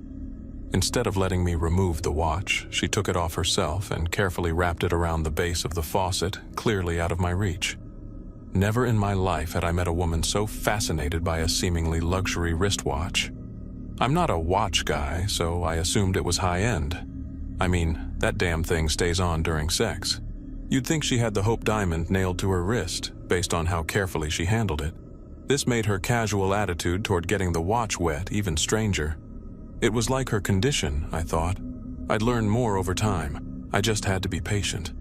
Instead of letting me remove the watch, she took it off herself and carefully wrapped it around the base of the faucet, clearly out of my reach. Never in my life had I met a woman so fascinated by a seemingly luxury wristwatch. I'm not a watch guy, so I assumed it was high-end. I mean, that damn thing stays on during sex. You'd think she had the Hope Diamond nailed to her wrist, based on how carefully she handled it. This made her casual attitude toward getting the watch wet even stranger. It was like her condition, I thought. I'd learn more over time. I just had to be patient.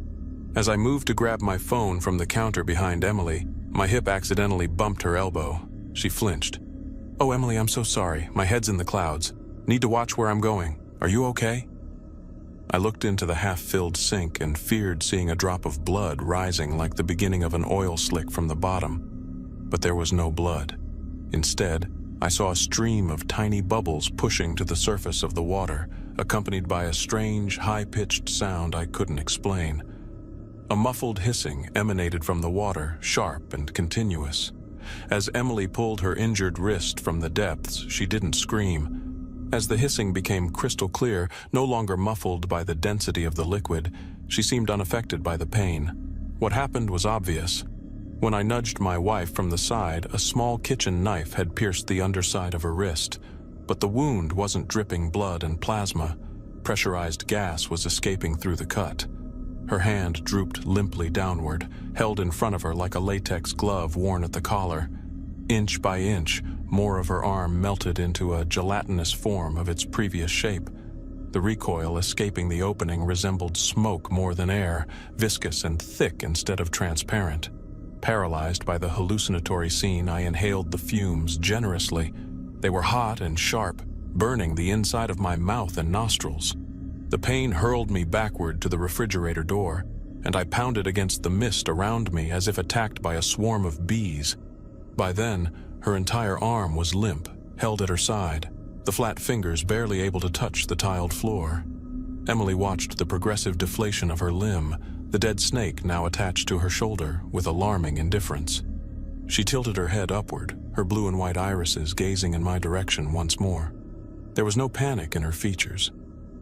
As I moved to grab my phone from the counter behind Emily, my hip accidentally bumped her elbow. She flinched. Oh, Emily, I'm so sorry. My head's in the clouds. Need to watch where I'm going. Are you okay? I looked into the half-filled sink and feared seeing a drop of blood rising like the beginning of an oil slick from the bottom. But there was no blood. Instead, I saw a stream of tiny bubbles pushing to the surface of the water, accompanied by a strange, high-pitched sound I couldn't explain. A muffled hissing emanated from the water, sharp and continuous. As Emily pulled her injured wrist from the depths, she didn't scream. As the hissing became crystal clear, no longer muffled by the density of the liquid, she seemed unaffected by the pain. What happened was obvious. When I nudged my wife from the side, a small kitchen knife had pierced the underside of her wrist. But the wound wasn't dripping blood and plasma. Pressurized gas was escaping through the cut. Her hand drooped limply downward, held in front of her like a latex glove worn at the collar. Inch by inch, more of her arm melted into a gelatinous form of its previous shape. The recoil escaping the opening resembled smoke more than air, viscous and thick instead of transparent. Paralyzed by the hallucinatory scene, I inhaled the fumes generously. They were hot and sharp, burning the inside of my mouth and nostrils. The pain hurled me backward to the refrigerator door, and I pounded against the mist around me as if attacked by a swarm of bees. By then, her entire arm was limp, held at her side, the flat fingers barely able to touch the tiled floor. Emily watched the progressive deflation of her limb, the dead snake now attached to her shoulder, with alarming indifference. She tilted her head upward, her blue and white irises gazing in my direction once more. There was no panic in her features.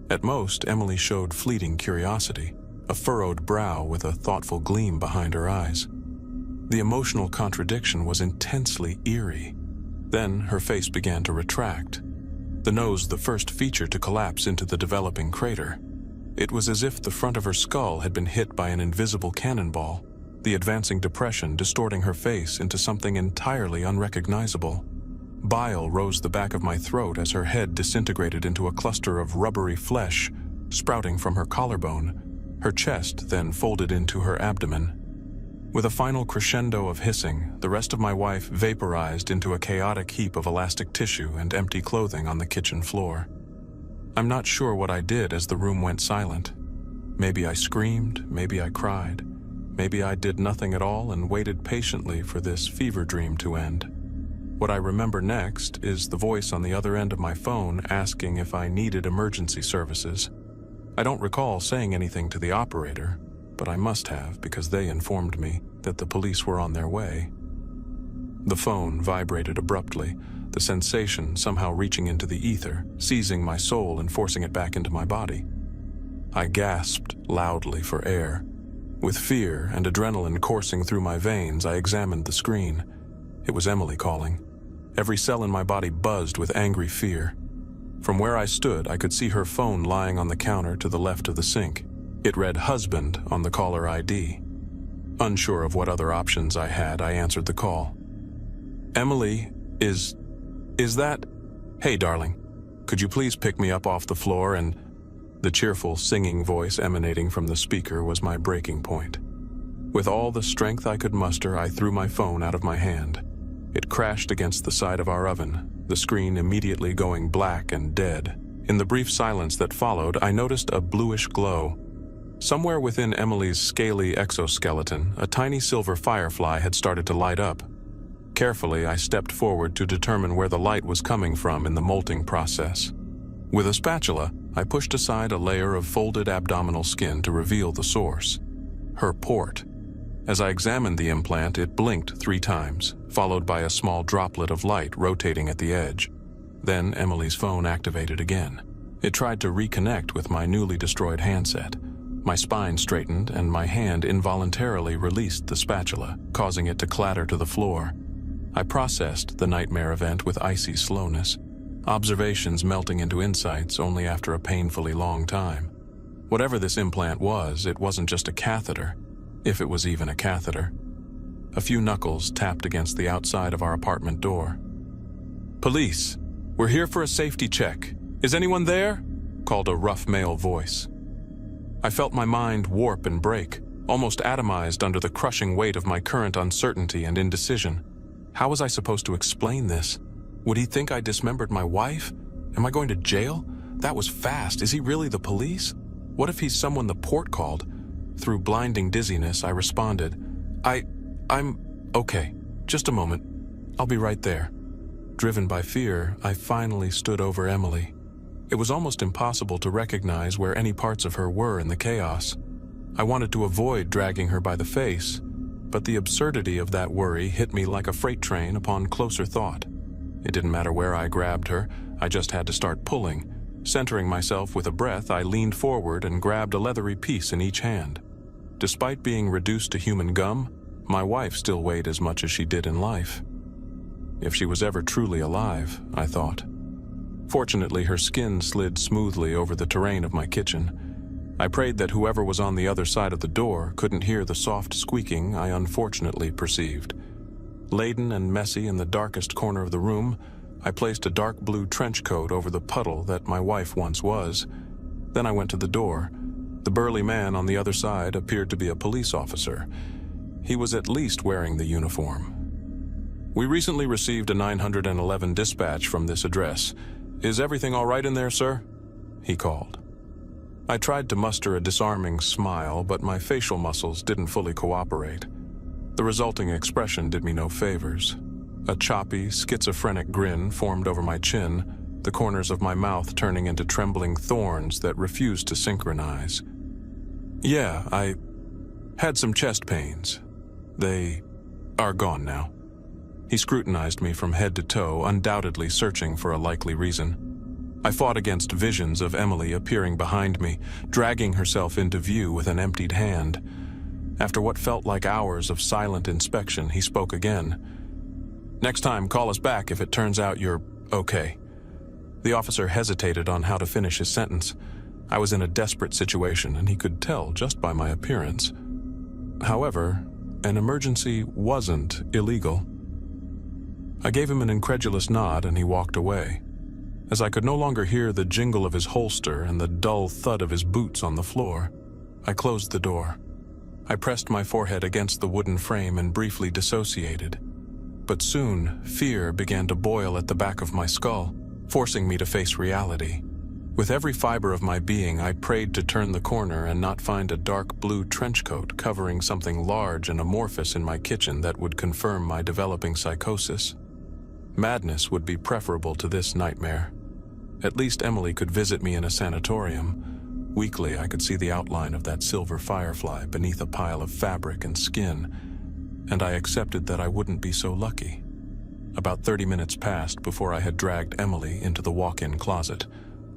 At most, Emily showed fleeting curiosity, a furrowed brow with a thoughtful gleam behind her eyes. The emotional contradiction was intensely eerie. Then her face began to retract, the nose the first feature to collapse into the developing crater. It was as if the front of her skull had been hit by an invisible cannonball, the advancing depression distorting her face into something entirely unrecognizable. Bile rose the back of my throat as her head disintegrated into a cluster of rubbery flesh sprouting from her collarbone. Her chest then folded into her abdomen. With a final crescendo of hissing, the rest of my wife vaporized into a chaotic heap of elastic tissue and empty clothing on the kitchen floor. I'm not sure what I did as the room went silent. Maybe I screamed, maybe I cried. Maybe I did nothing at all and waited patiently for this fever dream to end. What I remember next is the voice on the other end of my phone asking if I needed emergency services. I don't recall saying anything to the operator, but I must have because they informed me that the police were on their way. The phone vibrated abruptly, the sensation somehow reaching into the ether, seizing my soul and forcing it back into my body. I gasped loudly for air. With fear and adrenaline coursing through my veins, I examined the screen. It was Emily calling. Every cell in my body buzzed with angry fear. From where I stood, I could see her phone lying on the counter to the left of the sink. It read husband on the caller ID. Unsure of what other options I had, I answered the call. Emily, is that? Hey, darling, could you please pick me up off the floor and... The cheerful singing voice emanating from the speaker was my breaking point. With all the strength I could muster, I threw my phone out of my hand. It crashed against the side of our oven, the screen immediately going black and dead. In the brief silence that followed, I noticed a bluish glow. Somewhere within Emily's scaly exoskeleton, a tiny silver firefly had started to light up. Carefully, I stepped forward to determine where the light was coming from in the molting process. With a spatula, I pushed aside a layer of folded abdominal skin to reveal the source. Her port. As I examined the implant, it blinked 3 times, followed by a small droplet of light rotating at the edge. Then Emily's phone activated again. It tried to reconnect with my newly destroyed handset. My spine straightened and my hand involuntarily released the spatula, causing it to clatter to the floor. I processed the nightmare event with icy slowness, observations melting into insights only after a painfully long time. Whatever this implant was, it wasn't just a catheter, if it was even a catheter. A few knuckles tapped against the outside of our apartment door. "Police, we're here for a safety check. Is anyone there?" called a rough male voice. I felt my mind warp and break, almost atomized under the crushing weight of my current uncertainty and indecision. How was I supposed to explain this? Would he think I dismembered my wife? Am I going to jail? That was fast. Is he really the police? What if he's someone the port called? Through blinding dizziness, I responded, I'm okay. Just a moment. I'll be right there. Driven by fear, I finally stood over Emily. It was almost impossible to recognize where any parts of her were in the chaos. I wanted to avoid dragging her by the face, but the absurdity of that worry hit me like a freight train upon closer thought. It didn't matter where I grabbed her, I just had to start pulling. Centering myself with a breath, I leaned forward and grabbed a leathery piece in each hand. Despite being reduced to human gum, my wife still weighed as much as she did in life. If she was ever truly alive, I thought. Fortunately, her skin slid smoothly over the terrain of my kitchen. I prayed that whoever was on the other side of the door couldn't hear the soft squeaking I unfortunately perceived. Laden and messy in the darkest corner of the room, I placed a dark blue trench coat over the puddle that my wife once was. Then I went to the door. The burly man on the other side appeared to be a police officer. He was at least wearing the uniform. "We recently received a 911 dispatch from this address. Is everything all right in there, sir?" he called. I tried to muster a disarming smile, but my facial muscles didn't fully cooperate. The resulting expression did me no favors. A choppy, schizophrenic grin formed over my chin, the corners of my mouth turning into trembling thorns that refused to synchronize. "Yeah, I had some chest pains. They are gone now." He scrutinized me from head to toe, undoubtedly searching for a likely reason. I fought against visions of Emily appearing behind me, dragging herself into view with an emptied hand. After what felt like hours of silent inspection, he spoke again. "Next time, call us back if it turns out you're okay." The officer hesitated on how to finish his sentence. I was in a desperate situation, and he could tell just by my appearance. However, an emergency wasn't illegal. I gave him an incredulous nod, and he walked away. As I could no longer hear the jingle of his holster and the dull thud of his boots on the floor, I closed the door. I pressed my forehead against the wooden frame and briefly dissociated. But soon, fear began to boil at the back of my skull, forcing me to face reality. With every fiber of my being, I prayed to turn the corner and not find a dark blue trench coat covering something large and amorphous in my kitchen that would confirm my developing psychosis. Madness would be preferable to this nightmare. At least Emily could visit me in a sanatorium. Weakly, I could see the outline of that silver firefly beneath a pile of fabric and skin, and I accepted that I wouldn't be so lucky. About 30 minutes passed before I had dragged Emily into the walk-in closet.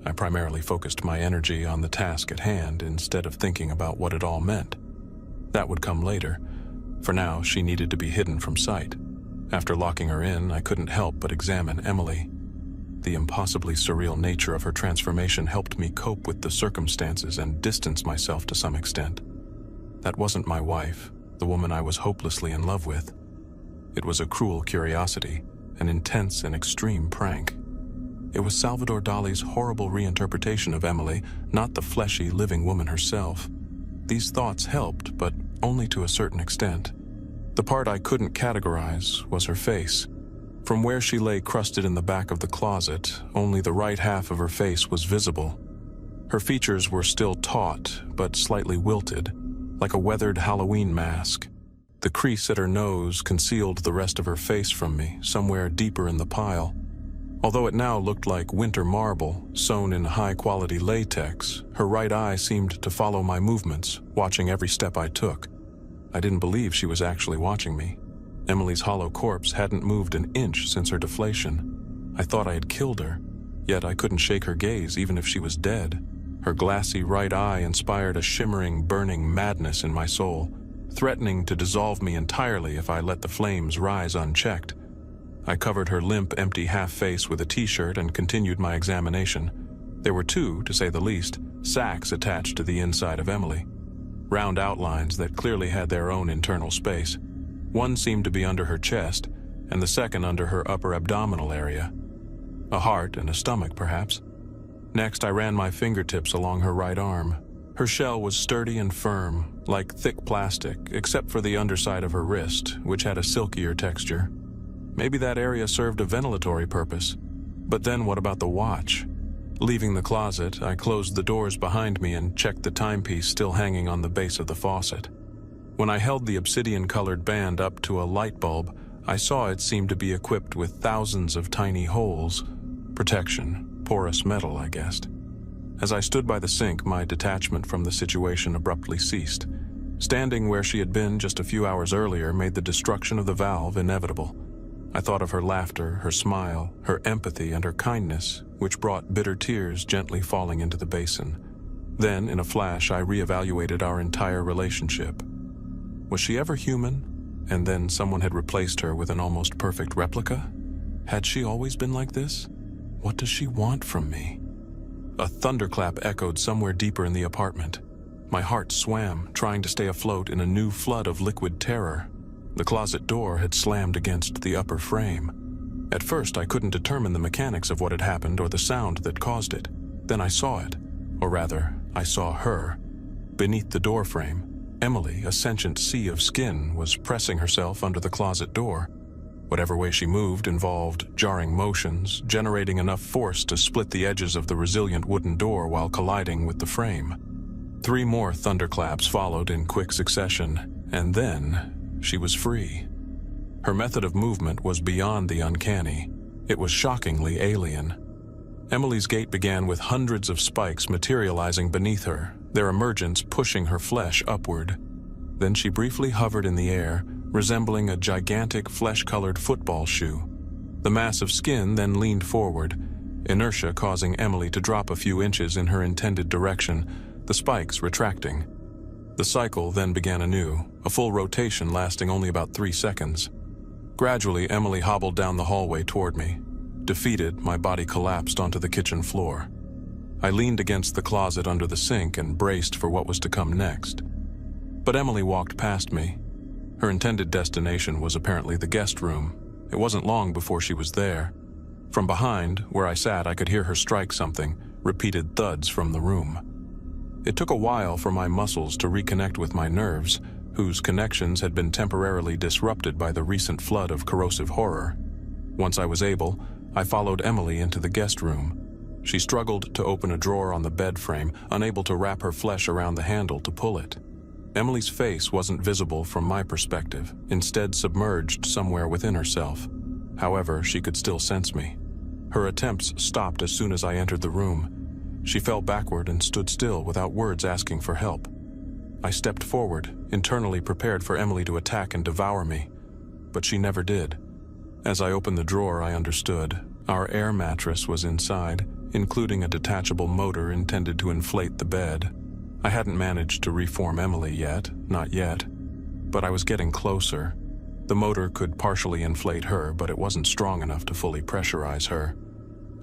I primarily focused my energy on the task at hand instead of thinking about what it all meant. That would come later. For now, she needed to be hidden from sight. After locking her in, I couldn't help but examine Emily. The impossibly surreal nature of her transformation helped me cope with the circumstances and distance myself to some extent. That wasn't my wife, the woman I was hopelessly in love with. It was a cruel curiosity, an intense and extreme prank. It was Salvador Dali's horrible reinterpretation of Emily, not the fleshy, living woman herself. These thoughts helped, but only to a certain extent. The part I couldn't categorize was her face. From where she lay crusted in the back of the closet, only the right half of her face was visible. Her features were still taut, but slightly wilted, like a weathered Halloween mask. The crease at her nose concealed the rest of her face from me, somewhere deeper in the pile. Although it now looked like winter marble, sewn in high-quality latex, her right eye seemed to follow my movements, watching every step I took. I didn't believe she was actually watching me. Emily's hollow corpse hadn't moved an inch since her deflation. I thought I had killed her, yet I couldn't shake her gaze even if she was dead. Her glassy right eye inspired a shimmering, burning madness in my soul, threatening to dissolve me entirely if I let the flames rise unchecked. I covered her limp, empty half-face with a t-shirt and continued my examination. There were two, to say the least, sacks attached to the inside of Emily. Round outlines that clearly had their own internal space. One seemed to be under her chest, and the second under her upper abdominal area. A heart and a stomach, perhaps. Next, I ran my fingertips along her right arm. Her shell was sturdy and firm, like thick plastic, except for the underside of her wrist, which had a silkier texture. Maybe that area served a ventilatory purpose. But then what about the watch? Leaving the closet, I closed the doors behind me and checked the timepiece still hanging on the base of the faucet. When I held the obsidian-colored band up to a light bulb, I saw it seemed to be equipped with thousands of tiny holes. Protection, porous metal, I guessed. As I stood by the sink, my detachment from the situation abruptly ceased. Standing where she had been just a few hours earlier made the destruction of the valve inevitable. I thought of her laughter, her smile, her empathy, and her kindness, which brought bitter tears gently falling into the basin. Then, in a flash, I reevaluated our entire relationship. Was she ever human? And then someone had replaced her with an almost perfect replica? Had she always been like this? What does she want from me? A thunderclap echoed somewhere deeper in the apartment. My heart swam, trying to stay afloat in a new flood of liquid terror. The closet door had slammed against the upper frame. At first, I couldn't determine the mechanics of what had happened or the sound that caused it. Then I saw it. Or rather, I saw her. Beneath the door frame, Emily, a sentient sea of skin, was pressing herself under the closet door. Whatever way she moved involved jarring motions, generating enough force to split the edges of the resilient wooden door while colliding with the frame. 3 more thunderclaps followed in quick succession, and then she was free. Her method of movement was beyond the uncanny. It was shockingly alien. Emily's gait began with hundreds of spikes materializing beneath her, their emergence pushing her flesh upward. Then she briefly hovered in the air, resembling a gigantic flesh-colored football shoe. The mass of skin then leaned forward, inertia causing Emily to drop a few inches in her intended direction, the spikes retracting. The cycle then began anew, a full rotation lasting only about 3 seconds. Gradually, Emily hobbled down the hallway toward me. Defeated, my body collapsed onto the kitchen floor. I leaned against the closet under the sink and braced for what was to come next. But Emily walked past me. Her intended destination was apparently the guest room. It wasn't long before she was there. From behind, where I sat, I could hear her strike something, repeated thuds from the room. It took a while for my muscles to reconnect with my nerves, whose connections had been temporarily disrupted by the recent flood of corrosive horror. Once I was able, I followed Emily into the guest room. She struggled to open a drawer on the bed frame, unable to wrap her flesh around the handle to pull it. Emily's face wasn't visible from my perspective, instead submerged somewhere within herself. However, she could still sense me. Her attempts stopped as soon as I entered the room. She fell backward and stood still without words asking for help. I stepped forward, internally prepared for Emily to attack and devour me, but she never did. As I opened the drawer, I understood. Our air mattress was inside, including a detachable motor intended to inflate the bed. I hadn't managed to reform Emily yet, not yet, but I was getting closer. The motor could partially inflate her, but it wasn't strong enough to fully pressurize her.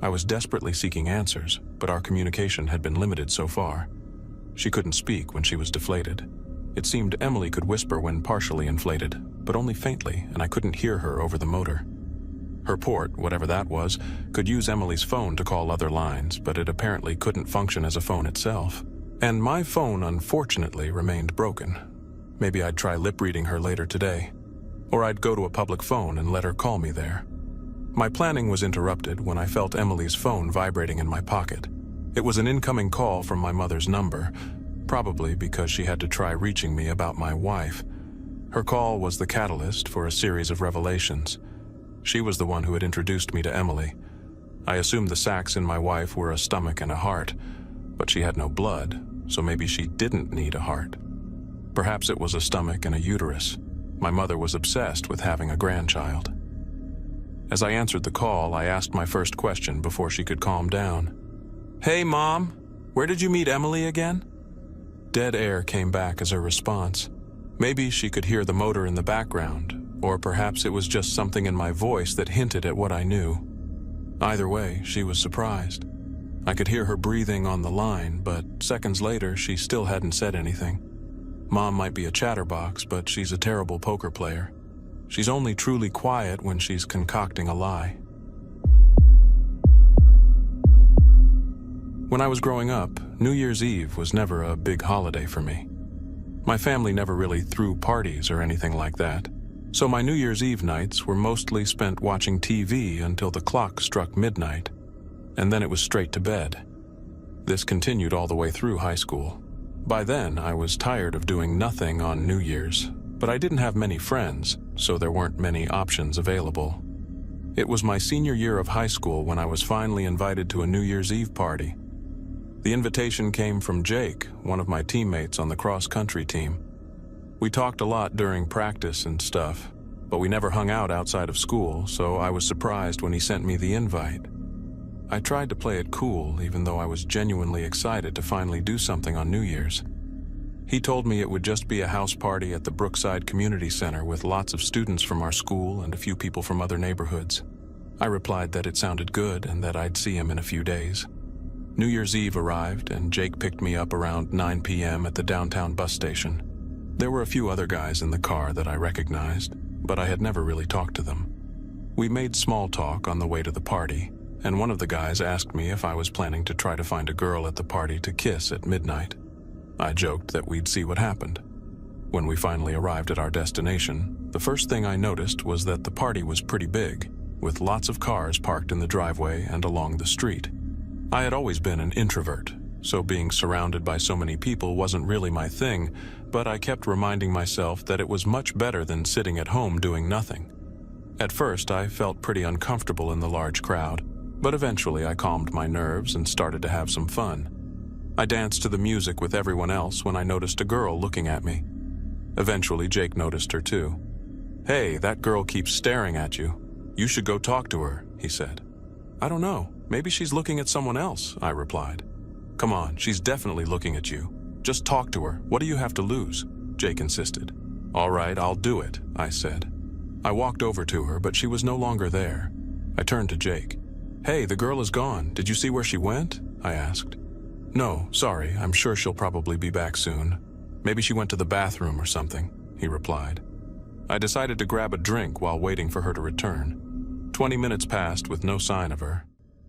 I was desperately seeking answers, but our communication had been limited so far. She couldn't speak when she was deflated. It seemed Emily could whisper when partially inflated, but only faintly, and I couldn't hear her over the motor. Her port, whatever that was, could use Emily's phone to call other lines, but it apparently couldn't function as a phone itself. And my phone, unfortunately, remained broken. Maybe I'd try lip-reading her later today. Or I'd go to a public phone and let her call me there. My planning was interrupted when I felt Emily's phone vibrating in my pocket. It was an incoming call from my mother's number, probably because she had to try reaching me about my wife. Her call was the catalyst for a series of revelations. She was the one who had introduced me to Emily. I assumed the sacs in my wife were a stomach and a heart, but she had no blood, so maybe she didn't need a heart. Perhaps it was a stomach and a uterus. My mother was obsessed with having a grandchild. As I answered the call, I asked my first question before she could calm down. "Hey, Mom, where did you meet Emily again?" Dead air came back as her response. Maybe she could hear the motor in the background, or perhaps it was just something in my voice that hinted at what I knew. Either way, she was surprised. I could hear her breathing on the line, but seconds later, she still hadn't said anything. Mom might be a chatterbox, but she's a terrible poker player. She's only truly quiet when she's concocting a lie. When I was growing up, New Year's Eve was never a big holiday for me. My family never really threw parties or anything like that, so my New Year's Eve nights were mostly spent watching TV until the clock struck midnight, and then it was straight to bed. This continued all the way through high school. By then, I was tired of doing nothing on New Year's, but I didn't have many friends, so there weren't many options available. It was my senior year of high school when I was finally invited to a New Year's Eve party. The invitation came from Jake, one of my teammates on the cross-country team. We talked a lot during practice and stuff, but we never hung out outside of school, so I was surprised when he sent me the invite. I tried to play it cool, even though I was genuinely excited to finally do something on New Year's. He told me it would just be a house party at the Brookside Community Center with lots of students from our school and a few people from other neighborhoods. I replied that it sounded good and that I'd see him in a few days. New Year's Eve arrived and Jake picked me up around 9 p.m. at the downtown bus station. There were a few other guys in the car that I recognized, but I had never really talked to them. We made small talk on the way to the party, and one of the guys asked me if I was planning to try to find a girl at the party to kiss at midnight. I joked that we'd see what happened. When we finally arrived at our destination, the first thing I noticed was that the party was pretty big, with lots of cars parked in the driveway and along the street. I had always been an introvert, so being surrounded by so many people wasn't really my thing, but I kept reminding myself that it was much better than sitting at home doing nothing. At first, I felt pretty uncomfortable in the large crowd, but eventually I calmed my nerves and started to have some fun. I danced to the music with everyone else when I noticed a girl looking at me. Eventually, Jake noticed her too. "Hey, that girl keeps staring at you. You should go talk to her," he said. "I don't know. Maybe she's looking at someone else," I replied. "Come on, she's definitely looking at you. Just talk to her. What do you have to lose?" Jake insisted. "All right, I'll do it," I said. I walked over to her, but she was no longer there. I turned to Jake. "Hey, the girl is gone. Did you see where she went?" I asked. "No, sorry. I'm sure she'll probably be back soon. Maybe she went to the bathroom or something," he replied. I decided to grab a drink while waiting for her to return. 20 minutes passed with no sign of her.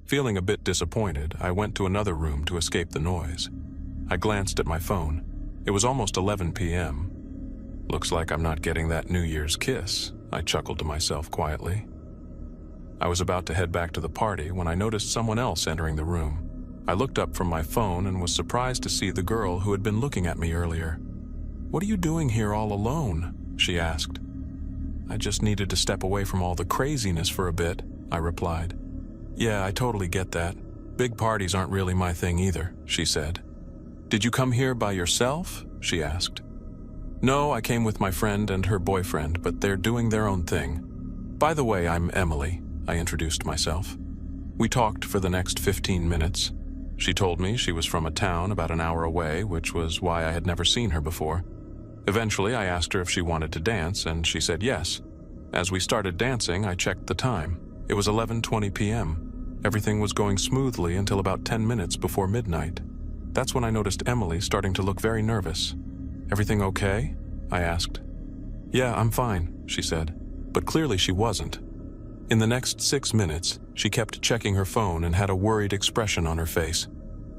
Feeling a bit disappointed, I went to another room to escape the noise. I glanced at my phone. It was almost 11 p.m. "Looks like I'm not getting that New Year's kiss," I chuckled to myself quietly. I was about to head back to the party when I noticed someone else entering the room. I looked up from my phone and was surprised to see the girl who had been looking at me earlier. "What are you doing here all alone?" she asked. "I just needed to step away from all the craziness for a bit," I replied. "Yeah, I totally get that. Big parties aren't really my thing either," she said. "Did you come here by yourself?" she asked. "No, I came with my friend and her boyfriend, but they're doing their own thing. By the way, I'm Emily," I introduced myself. We talked for the next 15 minutes. She told me she was from a town about an hour away, which was why I had never seen her before. Eventually, I asked her if she wanted to dance, and she said yes. As we started dancing, I checked the time. It was 11:20 p.m. Everything was going smoothly until about 10 minutes before midnight. That's when I noticed Emily starting to look very nervous. "Everything okay?" I asked. "Yeah, I'm fine," she said, but clearly she wasn't. In the next 6 minutes, she kept checking her phone and had a worried expression on her face.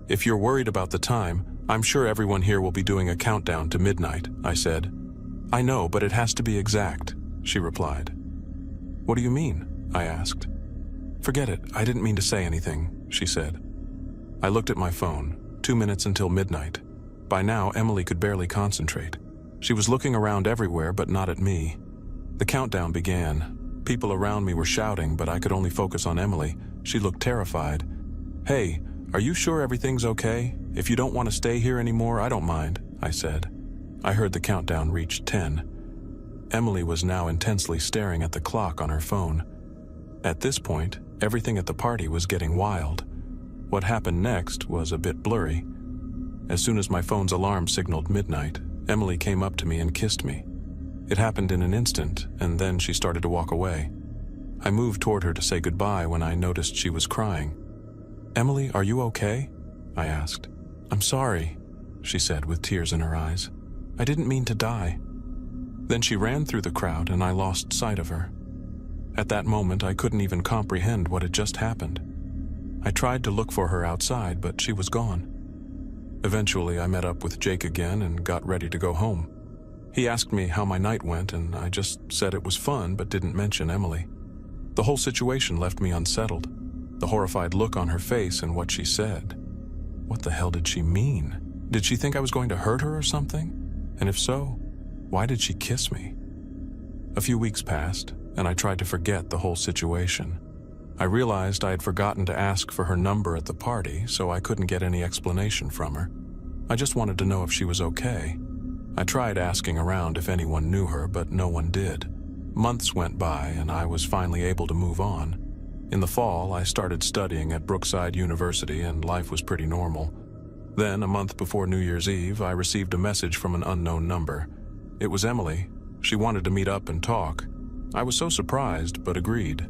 "If you're worried about the time, I'm sure everyone here will be doing a countdown to midnight," I said. "I know, but it has to be exact," she replied. "What do you mean?" I asked. "Forget it, I didn't mean to say anything," she said. I looked at my phone. 2 minutes until midnight. By now, Emily could barely concentrate. She was looking around everywhere, but not at me. The countdown began. People around me were shouting, but I could only focus on Emily. She looked terrified. "Hey, are you sure everything's okay? If you don't want to stay here anymore, I don't mind," I said. I heard the countdown reach 10. Emily was now intensely staring at the clock on her phone. At this point, everything at the party was getting wild. What happened next was a bit blurry. As soon as my phone's alarm signaled midnight, Emily came up to me and kissed me. It happened in an instant, and then she started to walk away. I moved toward her to say goodbye when I noticed she was crying. "Emily, are you okay?" I asked. "I'm sorry," she said with tears in her eyes. "I didn't mean to die." Then she ran through the crowd and I lost sight of her. At that moment, I couldn't even comprehend what had just happened. I tried to look for her outside, but she was gone. Eventually, I met up with Jake again and got ready to go home. He asked me how my night went, and I just said it was fun but didn't mention Emily. The whole situation left me unsettled. The horrified look on her face and what she said. What the hell did she mean? Did she think I was going to hurt her or something? And if so, why did she kiss me? A few weeks passed, and I tried to forget the whole situation. I realized I had forgotten to ask for her number at the party, so I couldn't get any explanation from her. I just wanted to know if she was okay. I tried asking around if anyone knew her, but no one did. Months went by, and I was finally able to move on. In the fall, I started studying at Brookside University, and life was pretty normal. Then, a month before New Year's Eve, I received a message from an unknown number. It was Emily. She wanted to meet up and talk. I was so surprised, but agreed.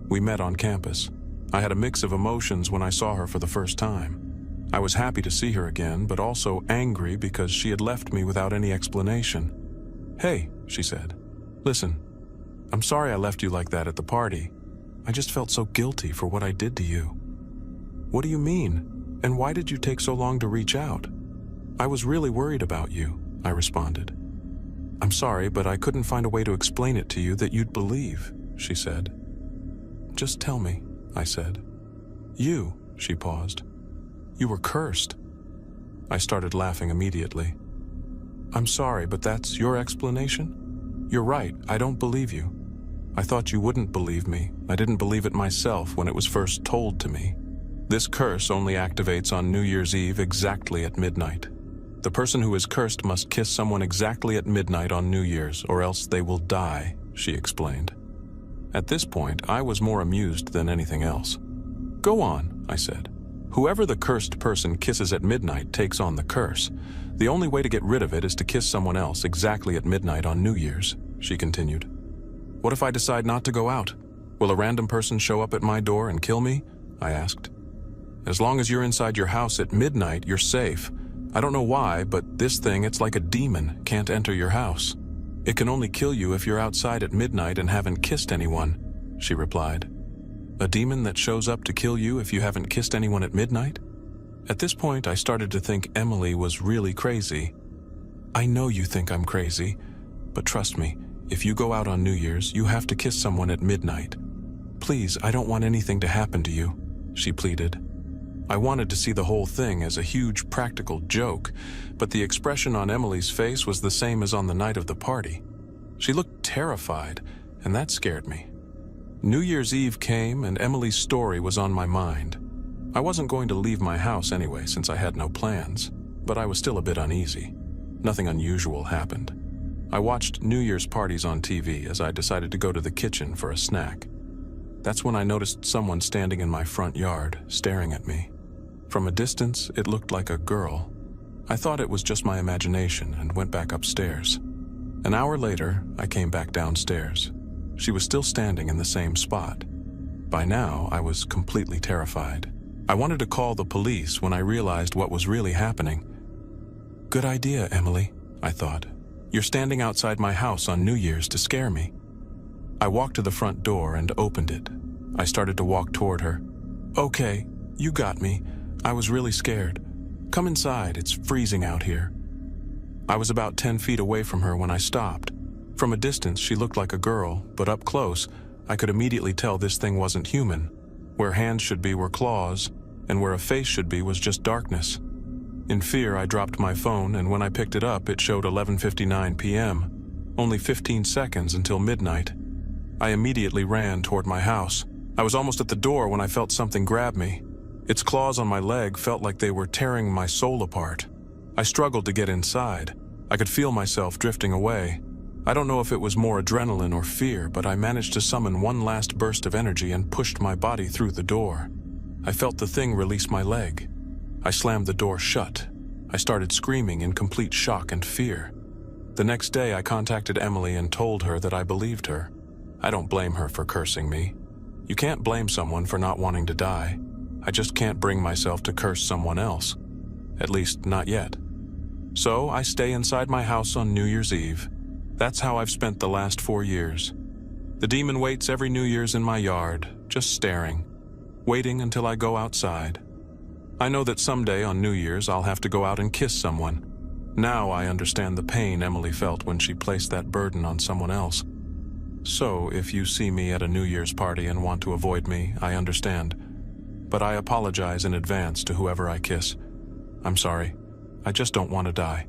We met on campus. I had a mix of emotions when I saw her for the first time. I was happy to see her again, but also angry because she had left me without any explanation. "Hey," she said. "Listen, I'm sorry I left you like that at the party. I just felt so guilty for what I did to you." "What do you mean? And why did you take so long to reach out?" "I was really worried about you," I responded. "I'm sorry, but I couldn't find a way to explain it to you that you'd believe," she said. "Just tell me," I said. "You," she paused. "You were cursed." I started laughing immediately. "I'm sorry, but that's your explanation? You're right, I don't believe you. I thought you wouldn't believe me. I didn't believe it myself when it was first told to me. This curse only activates on New Year's Eve exactly at midnight. The person who is cursed must kiss someone exactly at midnight on New Year's, or else they will die," she explained. At this point, I was more amused than anything else. "Go on," I said. "Whoever the cursed person kisses at midnight takes on the curse. The only way to get rid of it is to kiss someone else exactly at midnight on New Year's," she continued. "What if I decide not to go out? Will a random person show up at my door and kill me?" I asked. "As long as you're inside your house at midnight, you're safe. I don't know why, but this thing, it's like a demon, can't enter your house. It can only kill you if you're outside at midnight and haven't kissed anyone," she replied. "A demon that shows up to kill you if you haven't kissed anyone at midnight?" At this point, I started to think Emily was really crazy. "I know you think I'm crazy, but trust me, if you go out on New Year's, you have to kiss someone at midnight. Please, I don't want anything to happen to you," she pleaded. I wanted to see the whole thing as a huge practical joke, but the expression on Emily's face was the same as on the night of the party. She looked terrified, and that scared me. New Year's Eve came, and Emily's story was on my mind. I wasn't going to leave my house anyway since I had no plans, but I was still a bit uneasy. Nothing unusual happened. I watched New Year's parties on TV as I decided to go to the kitchen for a snack. That's when I noticed someone standing in my front yard, staring at me. From a distance, it looked like a girl. I thought it was just my imagination and went back upstairs. An hour later, I came back downstairs. She was still standing in the same spot. By now, I was completely terrified. I wanted to call the police when I realized what was really happening. "Good idea, Emily," I thought. "You're standing outside my house on New Year's to scare me." I walked to the front door and opened it. I started to walk toward her. "Okay, you got me. I was really scared. Come inside, it's freezing out here." I was about 10 feet away from her when I stopped. From a distance, she looked like a girl, but up close, I could immediately tell this thing wasn't human. Where hands should be were claws, and where a face should be was just darkness. In fear, I dropped my phone, and when I picked it up, it showed 11:59 p.m., only 15 seconds until midnight. I immediately ran toward my house. I was almost at the door when I felt something grab me. Its claws on my leg felt like they were tearing my soul apart. I struggled to get inside. I could feel myself drifting away. I don't know if it was more adrenaline or fear, but I managed to summon one last burst of energy and pushed my body through the door. I felt the thing release my leg. I slammed the door shut. I started screaming in complete shock and fear. The next day, I contacted Emily and told her that I believed her. I don't blame her for cursing me. You can't blame someone for not wanting to die. I just can't bring myself to curse someone else. At least, not yet. So, I stay inside my house on New Year's Eve. That's how I've spent the last 4 years. The demon waits every New Year's in my yard, just staring, waiting until I go outside. I know that someday on New Year's I'll have to go out and kiss someone. Now I understand the pain Emily felt when she placed that burden on someone else. So, if you see me at a New Year's party and want to avoid me, I understand. But I apologize in advance to whoever I kiss. I'm sorry. I just don't want to die.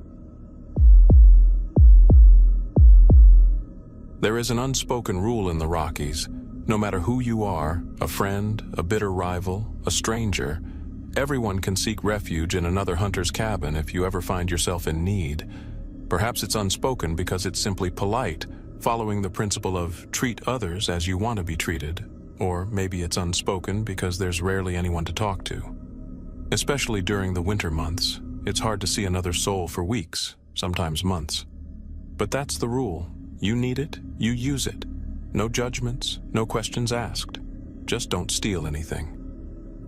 There is an unspoken rule in the Rockies. No matter who you are, a friend, a bitter rival, a stranger, everyone can seek refuge in another hunter's cabin if you ever find yourself in need. Perhaps it's unspoken because it's simply polite, following the principle of treat others as you want to be treated. Or maybe it's unspoken because there's rarely anyone to talk to. Especially during the winter months, it's hard to see another soul for weeks, sometimes months. But that's the rule. You need it, you use it. No judgments, no questions asked. Just don't steal anything.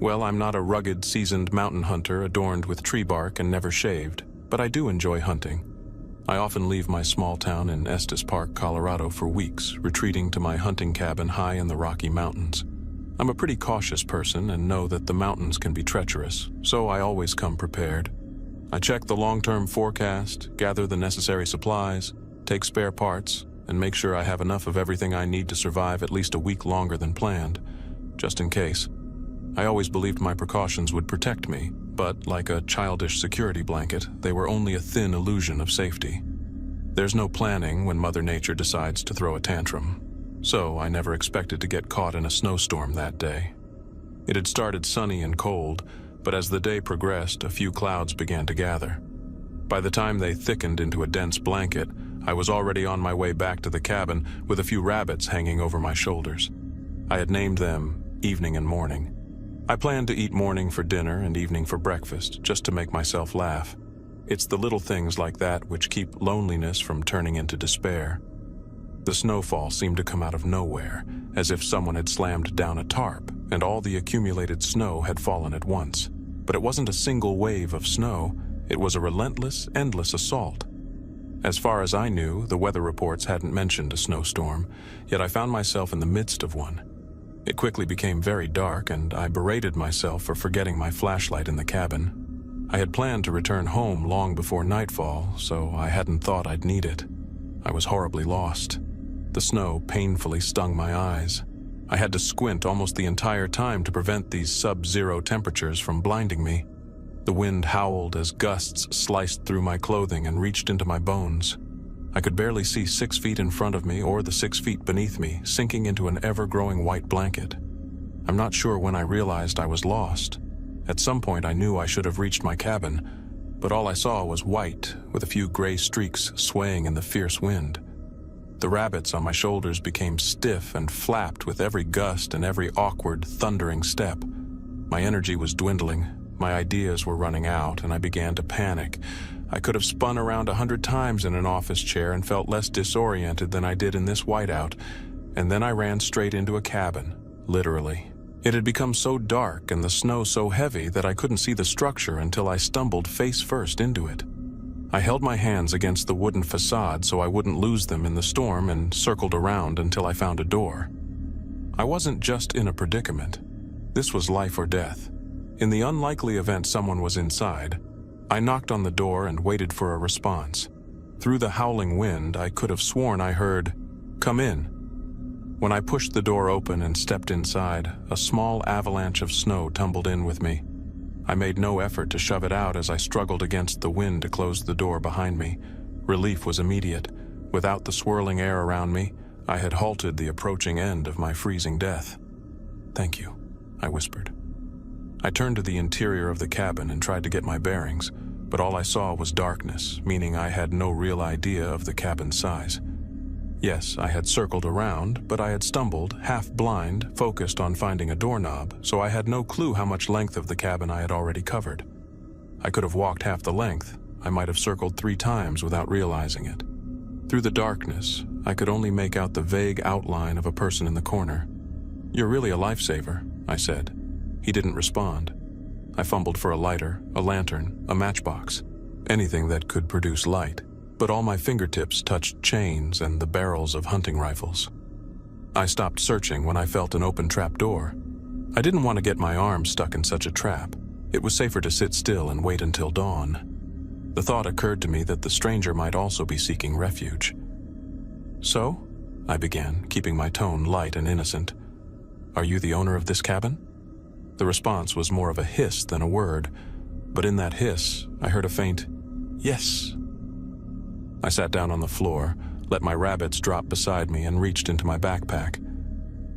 Well, I'm not a rugged, seasoned mountain hunter adorned with tree bark and never shaved, but I do enjoy hunting. I often leave my small town in Estes Park, Colorado for weeks, retreating to my hunting cabin high in the Rocky Mountains. I'm a pretty cautious person and know that the mountains can be treacherous, so I always come prepared. I check the long-term forecast, gather the necessary supplies, take spare parts, and make sure I have enough of everything I need to survive at least a week longer than planned, just in case. I always believed my precautions would protect me, but like a childish security blanket, they were only a thin illusion of safety. There's no planning when Mother Nature decides to throw a tantrum, so I never expected to get caught in a snowstorm that day. It had started sunny and cold, but as the day progressed, a few clouds began to gather. By the time they thickened into a dense blanket, I was already on my way back to the cabin with a few rabbits hanging over my shoulders. I had named them Evening and Morning. I planned to eat morning for dinner and evening for breakfast, just to make myself laugh. It's the little things like that which keep loneliness from turning into despair. The snowfall seemed to come out of nowhere, as if someone had slammed down a tarp, and all the accumulated snow had fallen at once. But it wasn't a single wave of snow, it was a relentless, endless assault. As far as I knew, the weather reports hadn't mentioned a snowstorm, yet I found myself in the midst of one. It quickly became very dark, and I berated myself for forgetting my flashlight in the cabin. I had planned to return home long before nightfall, so I hadn't thought I'd need it. I was horribly lost. The snow painfully stung my eyes. I had to squint almost the entire time to prevent these sub-zero temperatures from blinding me. The wind howled as gusts sliced through my clothing and reached into my bones. I could barely see 6 feet in front of me or the 6 feet beneath me, sinking into an ever-growing white blanket. I'm not sure when I realized I was lost. At some point I knew I should have reached my cabin, but all I saw was white, with a few gray streaks swaying in the fierce wind. The rabbits on my shoulders became stiff and flapped with every gust and every awkward, thundering step. My energy was dwindling, my ideas were running out, and I began to panic. I could have spun around 100 times in an office chair and felt less disoriented than I did in this whiteout, and then I ran straight into a cabin, literally. It had become so dark and the snow so heavy that I couldn't see the structure until I stumbled face first into it. I held my hands against the wooden facade so I wouldn't lose them in the storm and circled around until I found a door. I wasn't just in a predicament. This was life or death. In the unlikely event someone was inside, I knocked on the door and waited for a response. Through the howling wind, I could have sworn I heard, "Come in." When I pushed the door open and stepped inside, a small avalanche of snow tumbled in with me. I made no effort to shove it out as I struggled against the wind to close the door behind me. Relief was immediate. Without the swirling air around me, I had halted the approaching end of my freezing death. "Thank you," I whispered. I turned to the interior of the cabin and tried to get my bearings, but all I saw was darkness, meaning I had no real idea of the cabin's size. Yes, I had circled around, but I had stumbled, half blind, focused on finding a doorknob, so I had no clue how much length of the cabin I had already covered. I could have walked half the length. I might have circled 3 times without realizing it. Through the darkness, I could only make out the vague outline of a person in the corner. "You're really a lifesaver," I said. He didn't respond. I fumbled for a lighter, a lantern, a matchbox, anything that could produce light, but all my fingertips touched chains and the barrels of hunting rifles. I stopped searching when I felt an open trap door. I didn't want to get my arms stuck in such a trap. It was safer to sit still and wait until dawn. The thought occurred to me that the stranger might also be seeking refuge. "So?" I began, keeping my tone light and innocent. "Are you the owner of this cabin?" The response was more of a hiss than a word, but in that hiss, I heard a faint, "Yes." I sat down on the floor, let my rabbits drop beside me, and reached into my backpack.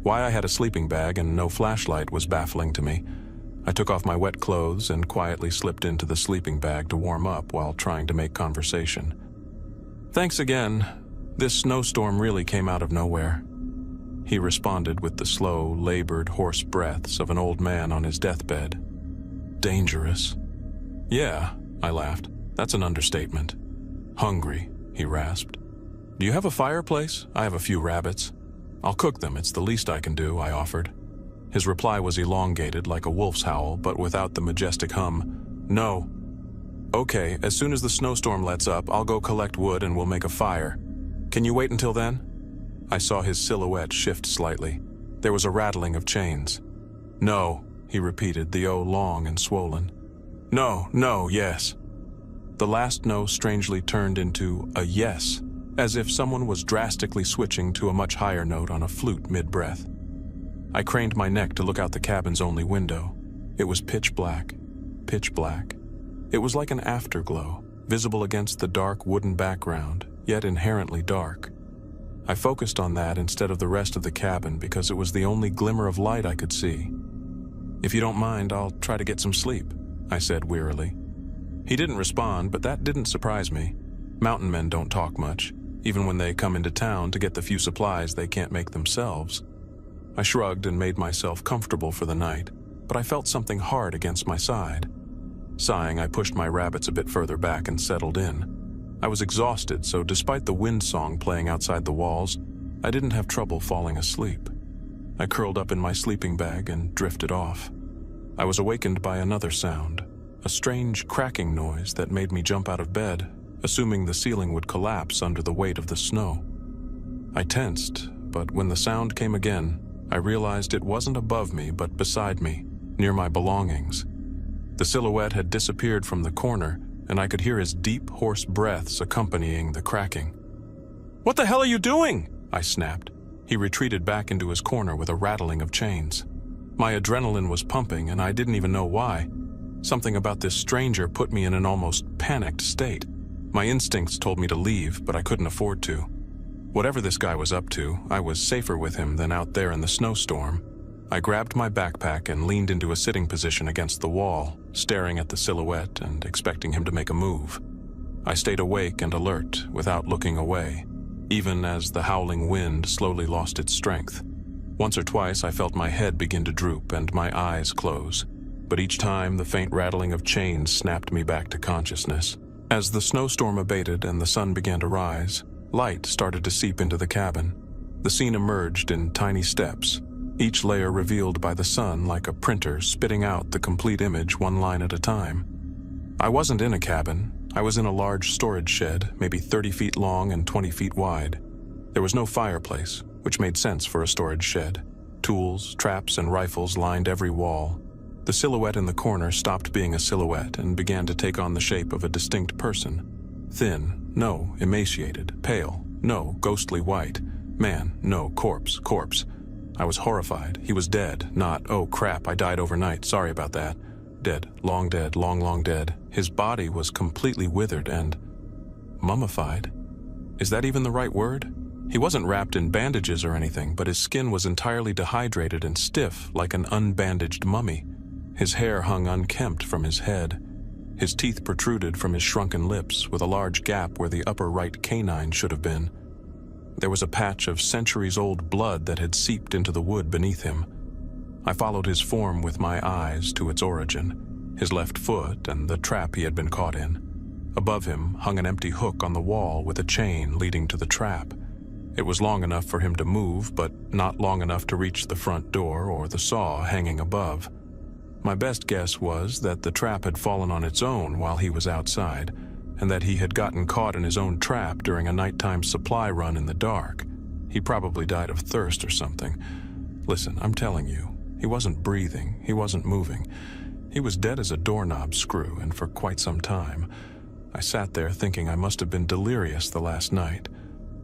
Why I had a sleeping bag and no flashlight was baffling to me. I took off my wet clothes and quietly slipped into the sleeping bag to warm up while trying to make conversation. "Thanks again. This snowstorm really came out of nowhere." He responded with the slow, labored, hoarse breaths of an old man on his deathbed. "Dangerous." "Yeah," I laughed. "That's an understatement." "Hungry," he rasped. "Do you have a fireplace? I have a few rabbits." "I'll cook them, it's the least I can do," I offered. His reply was elongated like a wolf's howl, but without the majestic hum. "No." "Okay, as soon as the snowstorm lets up, I'll go collect wood and we'll make a fire. Can you wait until then?" I saw his silhouette shift slightly. There was a rattling of chains. "No," he repeated, the O long and swollen. "No, no, yes." The last no strangely turned into a yes, as if someone was drastically switching to a much higher note on a flute mid-breath. I craned my neck to look out the cabin's only window. It was pitch black, pitch black. It was like an afterglow, visible against the dark wooden background, yet inherently dark. I focused on that instead of the rest of the cabin because it was the only glimmer of light I could see. "If you don't mind, I'll try to get some sleep," I said wearily. He didn't respond, but that didn't surprise me. Mountain men don't talk much, even when they come into town to get the few supplies they can't make themselves. I shrugged and made myself comfortable for the night, but I felt something hard against my side. Sighing, I pushed my rabbits a bit further back and settled in. I was exhausted, so despite the wind song playing outside the walls, I didn't have trouble falling asleep. I curled up in my sleeping bag and drifted off. I was awakened by another sound, a strange cracking noise that made me jump out of bed, assuming the ceiling would collapse under the weight of the snow. I tensed, but when the sound came again, I realized it wasn't above me but beside me, near my belongings. The silhouette had disappeared from the corner, and I could hear his deep, hoarse breaths accompanying the cracking. "What the hell are you doing?" I snapped. He retreated back into his corner with a rattling of chains. My adrenaline was pumping, and I didn't even know why. Something about this stranger put me in an almost panicked state. My instincts told me to leave, but I couldn't afford to. Whatever this guy was up to, I was safer with him than out there in the snowstorm. I grabbed my backpack and leaned into a sitting position against the wall, staring at the silhouette and expecting him to make a move. I stayed awake and alert without looking away, even as the howling wind slowly lost its strength. Once or twice I felt my head begin to droop and my eyes close, but each time the faint rattling of chains snapped me back to consciousness. As the snowstorm abated and the sun began to rise, light started to seep into the cabin. The scene emerged in tiny steps, each layer revealed by the sun like a printer spitting out the complete image one line at a time. I wasn't in a cabin. I was in a large storage shed, maybe 30 feet long and 20 feet wide. There was no fireplace, which made sense for a storage shed. Tools, traps, and rifles lined every wall. The silhouette in the corner stopped being a silhouette and began to take on the shape of a distinct person. Thin, no, emaciated, pale, no, ghostly white. Man, no, corpse. I was horrified. He was dead, not, "Oh crap, I died overnight, sorry about that." Dead, long, long dead. His body was completely withered and mummified. Is that even the right word? He wasn't wrapped in bandages or anything, but his skin was entirely dehydrated and stiff like an unbandaged mummy. His hair hung unkempt from his head. His teeth protruded from his shrunken lips with a large gap where the upper right canine should have been. There was a patch of centuries-old blood that had seeped into the wood beneath him. I followed his form with my eyes to its origin, his left foot and the trap he had been caught in. Above him hung an empty hook on the wall with a chain leading to the trap. It was long enough for him to move, but not long enough to reach the front door or the saw hanging above. My best guess was that the trap had fallen on its own while he was outside, and that he had gotten caught in his own trap during a nighttime supply run in the dark. He probably died of thirst or something. Listen, I'm telling you, he wasn't breathing, he wasn't moving. He was dead as a doorknob screw, and for quite some time. I sat there thinking I must have been delirious the last night.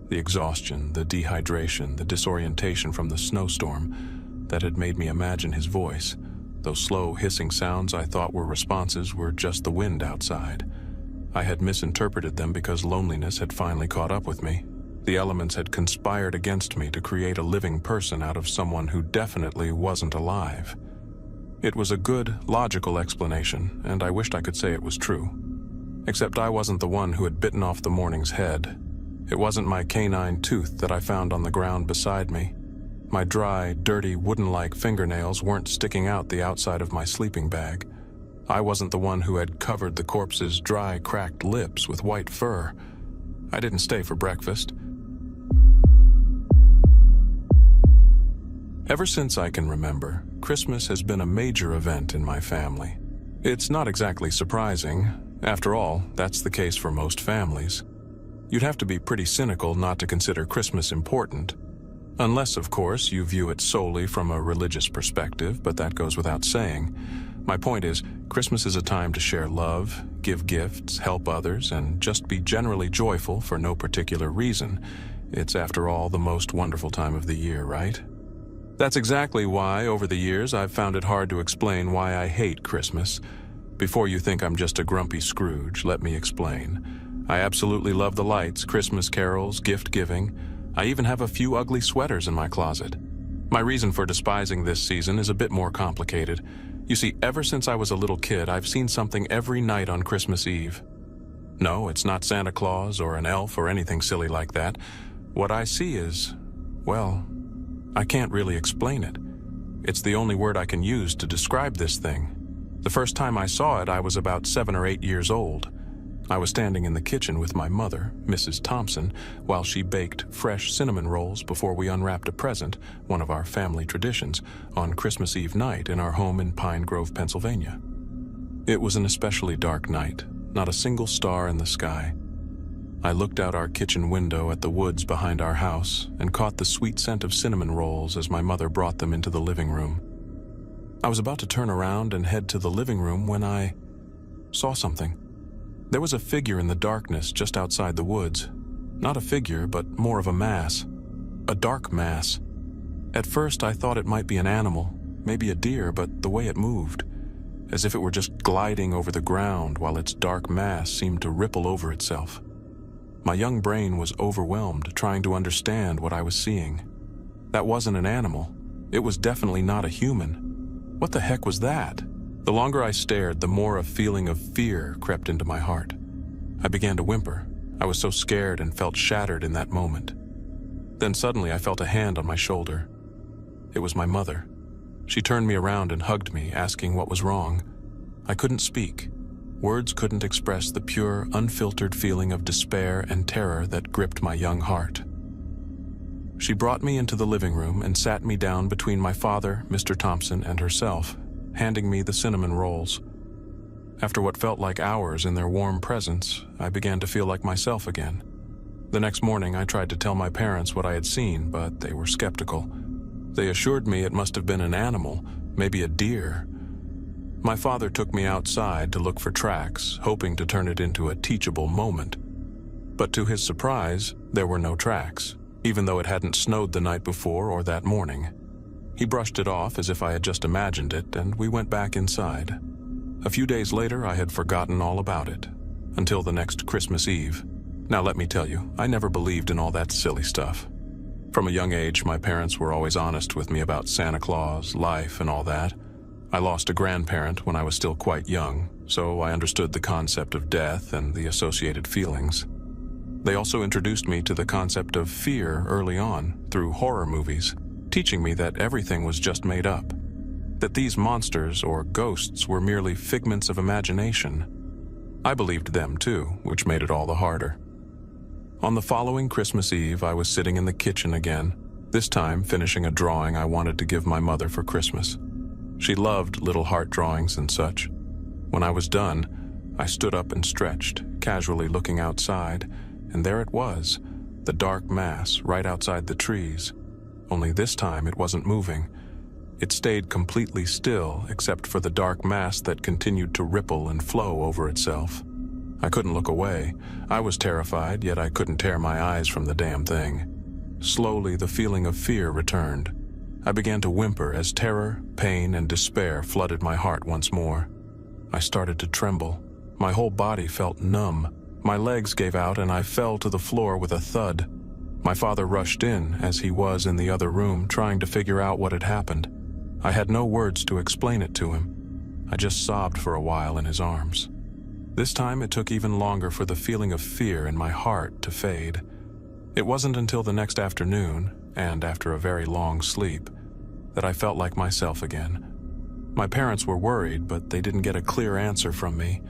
The exhaustion, the dehydration, the disorientation from the snowstorm that had made me imagine his voice. Those slow hissing sounds I thought were responses were just the wind outside. I had misinterpreted them because loneliness had finally caught up with me. The elements had conspired against me to create a living person out of someone who definitely wasn't alive. It was a good, logical explanation, and I wished I could say it was true. Except I wasn't the one who had bitten off the morning's head. It wasn't my canine tooth that I found on the ground beside me. My dry, dirty, wooden-like fingernails weren't sticking out the outside of my sleeping bag. I wasn't the one who had covered the corpse's dry, cracked lips with white fur. I didn't stay for breakfast. Ever since I can remember, Christmas has been a major event in my family. It's not exactly surprising. After all, that's the case for most families. You'd have to be pretty cynical not to consider Christmas important. Unless, of course, you view it solely from a religious perspective, but that goes without saying. My point is, Christmas is a time to share love, give gifts, help others, and just be generally joyful for no particular reason. It's, after all, the most wonderful time of the year, right? That's exactly why, over the years, I've found it hard to explain why I hate Christmas. Before you think I'm just a grumpy Scrooge, let me explain. I absolutely love the lights, Christmas carols, gift-giving. I even have a few ugly sweaters in my closet. My reason for despising this season is a bit more complicated. You see, ever since I was a little kid, I've seen something every night on Christmas Eve. No, it's not Santa Claus or an elf or anything silly like that. What I see is, well, I can't really explain it. It's the only word I can use to describe this thing. The first time I saw it, I was about 7 or 8 years old. I was standing in the kitchen with my mother, Mrs. Thompson, while she baked fresh cinnamon rolls before we unwrapped a present, one of our family traditions, on Christmas Eve night in our home in Pine Grove, Pennsylvania. It was an especially dark night, not a single star in the sky. I looked out our kitchen window at the woods behind our house and caught the sweet scent of cinnamon rolls as my mother brought them into the living room. I was about to turn around and head to the living room when I saw something. There was a figure in the darkness just outside the woods. Not a figure, but more of a mass. A dark mass. At first, I thought it might be an animal, maybe a deer, but the way it moved, as if it were just gliding over the ground while its dark mass seemed to ripple over itself. My young brain was overwhelmed, trying to understand what I was seeing. That wasn't an animal. It was definitely not a human. What the heck was that? The longer I stared, the more a feeling of fear crept into my heart. I began to whimper. I was so scared and felt shattered in that moment. Then suddenly I felt a hand on my shoulder. It was my mother. She turned me around and hugged me, asking what was wrong. I couldn't speak. Words couldn't express the pure, unfiltered feeling of despair and terror that gripped my young heart. She brought me into the living room and sat me down between my father, Mr. Thompson, and herself, handing me the cinnamon rolls. After what felt like hours in their warm presence, I began to feel like myself again. The next morning, I tried to tell my parents what I had seen, but they were skeptical. They assured me it must have been an animal, maybe a deer. My father took me outside to look for tracks, hoping to turn it into a teachable moment. But to his surprise, there were no tracks, even though it hadn't snowed the night before or that morning. He brushed it off as if I had just imagined it, and we went back inside. A few days later, I had forgotten all about it, until the next Christmas Eve. Now let me tell you, I never believed in all that silly stuff. From a young age, my parents were always honest with me about Santa Claus, life, and all that. I lost a grandparent when I was still quite young, so I understood the concept of death and the associated feelings. They also introduced me to the concept of fear early on through horror movies, teaching me that everything was just made up, that these monsters or ghosts were merely figments of imagination. I believed them too, which made it all the harder. On the following Christmas Eve, I was sitting in the kitchen again, this time finishing a drawing I wanted to give my mother for Christmas. She loved little heart drawings and such. When I was done, I stood up and stretched, casually looking outside, and there it was, the dark mass right outside the trees. Only this time it wasn't moving. It stayed completely still except for the dark mass that continued to ripple and flow over itself. I couldn't look away. I was terrified, yet I couldn't tear my eyes from the damn thing. Slowly, the feeling of fear returned. I began to whimper as terror, pain, and despair flooded my heart once more. I started to tremble. My whole body felt numb. My legs gave out and I fell to the floor with a thud. My father rushed in, as he was in the other room, trying to figure out what had happened. I had no words to explain it to him. I just sobbed for a while in his arms. This time it took even longer for the feeling of fear in my heart to fade. It wasn't until the next afternoon, and after a very long sleep, that I felt like myself again. My parents were worried, but they didn't get a clear answer from me.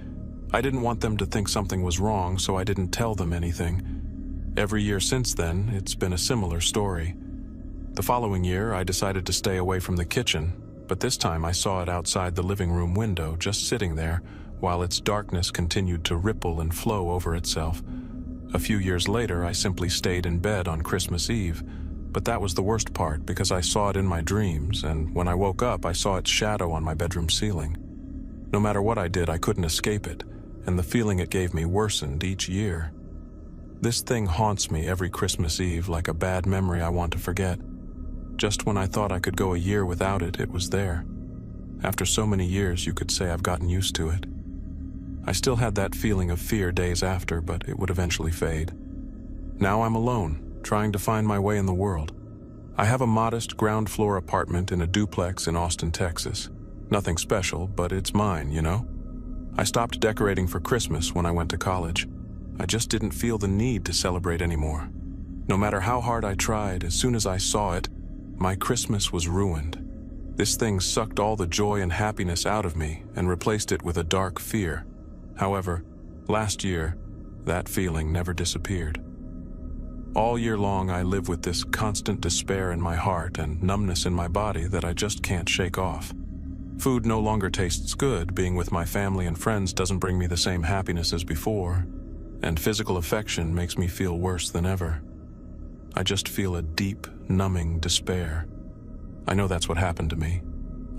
I didn't want them to think something was wrong, so I didn't tell them anything. Every year since then, it's been a similar story. The following year, I decided to stay away from the kitchen, but this time I saw it outside the living room window, just sitting there, while its darkness continued to ripple and flow over itself. A few years later, I simply stayed in bed on Christmas Eve, but that was the worst part because I saw it in my dreams, and when I woke up, I saw its shadow on my bedroom ceiling. No matter what I did, I couldn't escape it, and the feeling it gave me worsened each year. This thing haunts me every Christmas Eve like a bad memory I want to forget. Just when I thought I could go a year without it, it was there. After so many years, you could say I've gotten used to it. I still had that feeling of fear days after, but it would eventually fade. Now I'm alone, trying to find my way in the world. I have a modest ground-floor apartment in a duplex in Austin, Texas. Nothing special, but it's mine, you know? I stopped decorating for Christmas when I went to college. I just didn't feel the need to celebrate anymore. No matter how hard I tried, as soon as I saw it, my Christmas was ruined. This thing sucked all the joy and happiness out of me and replaced it with a dark fear. However, last year, that feeling never disappeared. All year long, I live with this constant despair in my heart and numbness in my body that I just can't shake off. Food no longer tastes good. Being with my family and friends doesn't bring me the same happiness as before, and physical affection makes me feel worse than ever. I just feel a deep, numbing despair. I know that's what happened to me.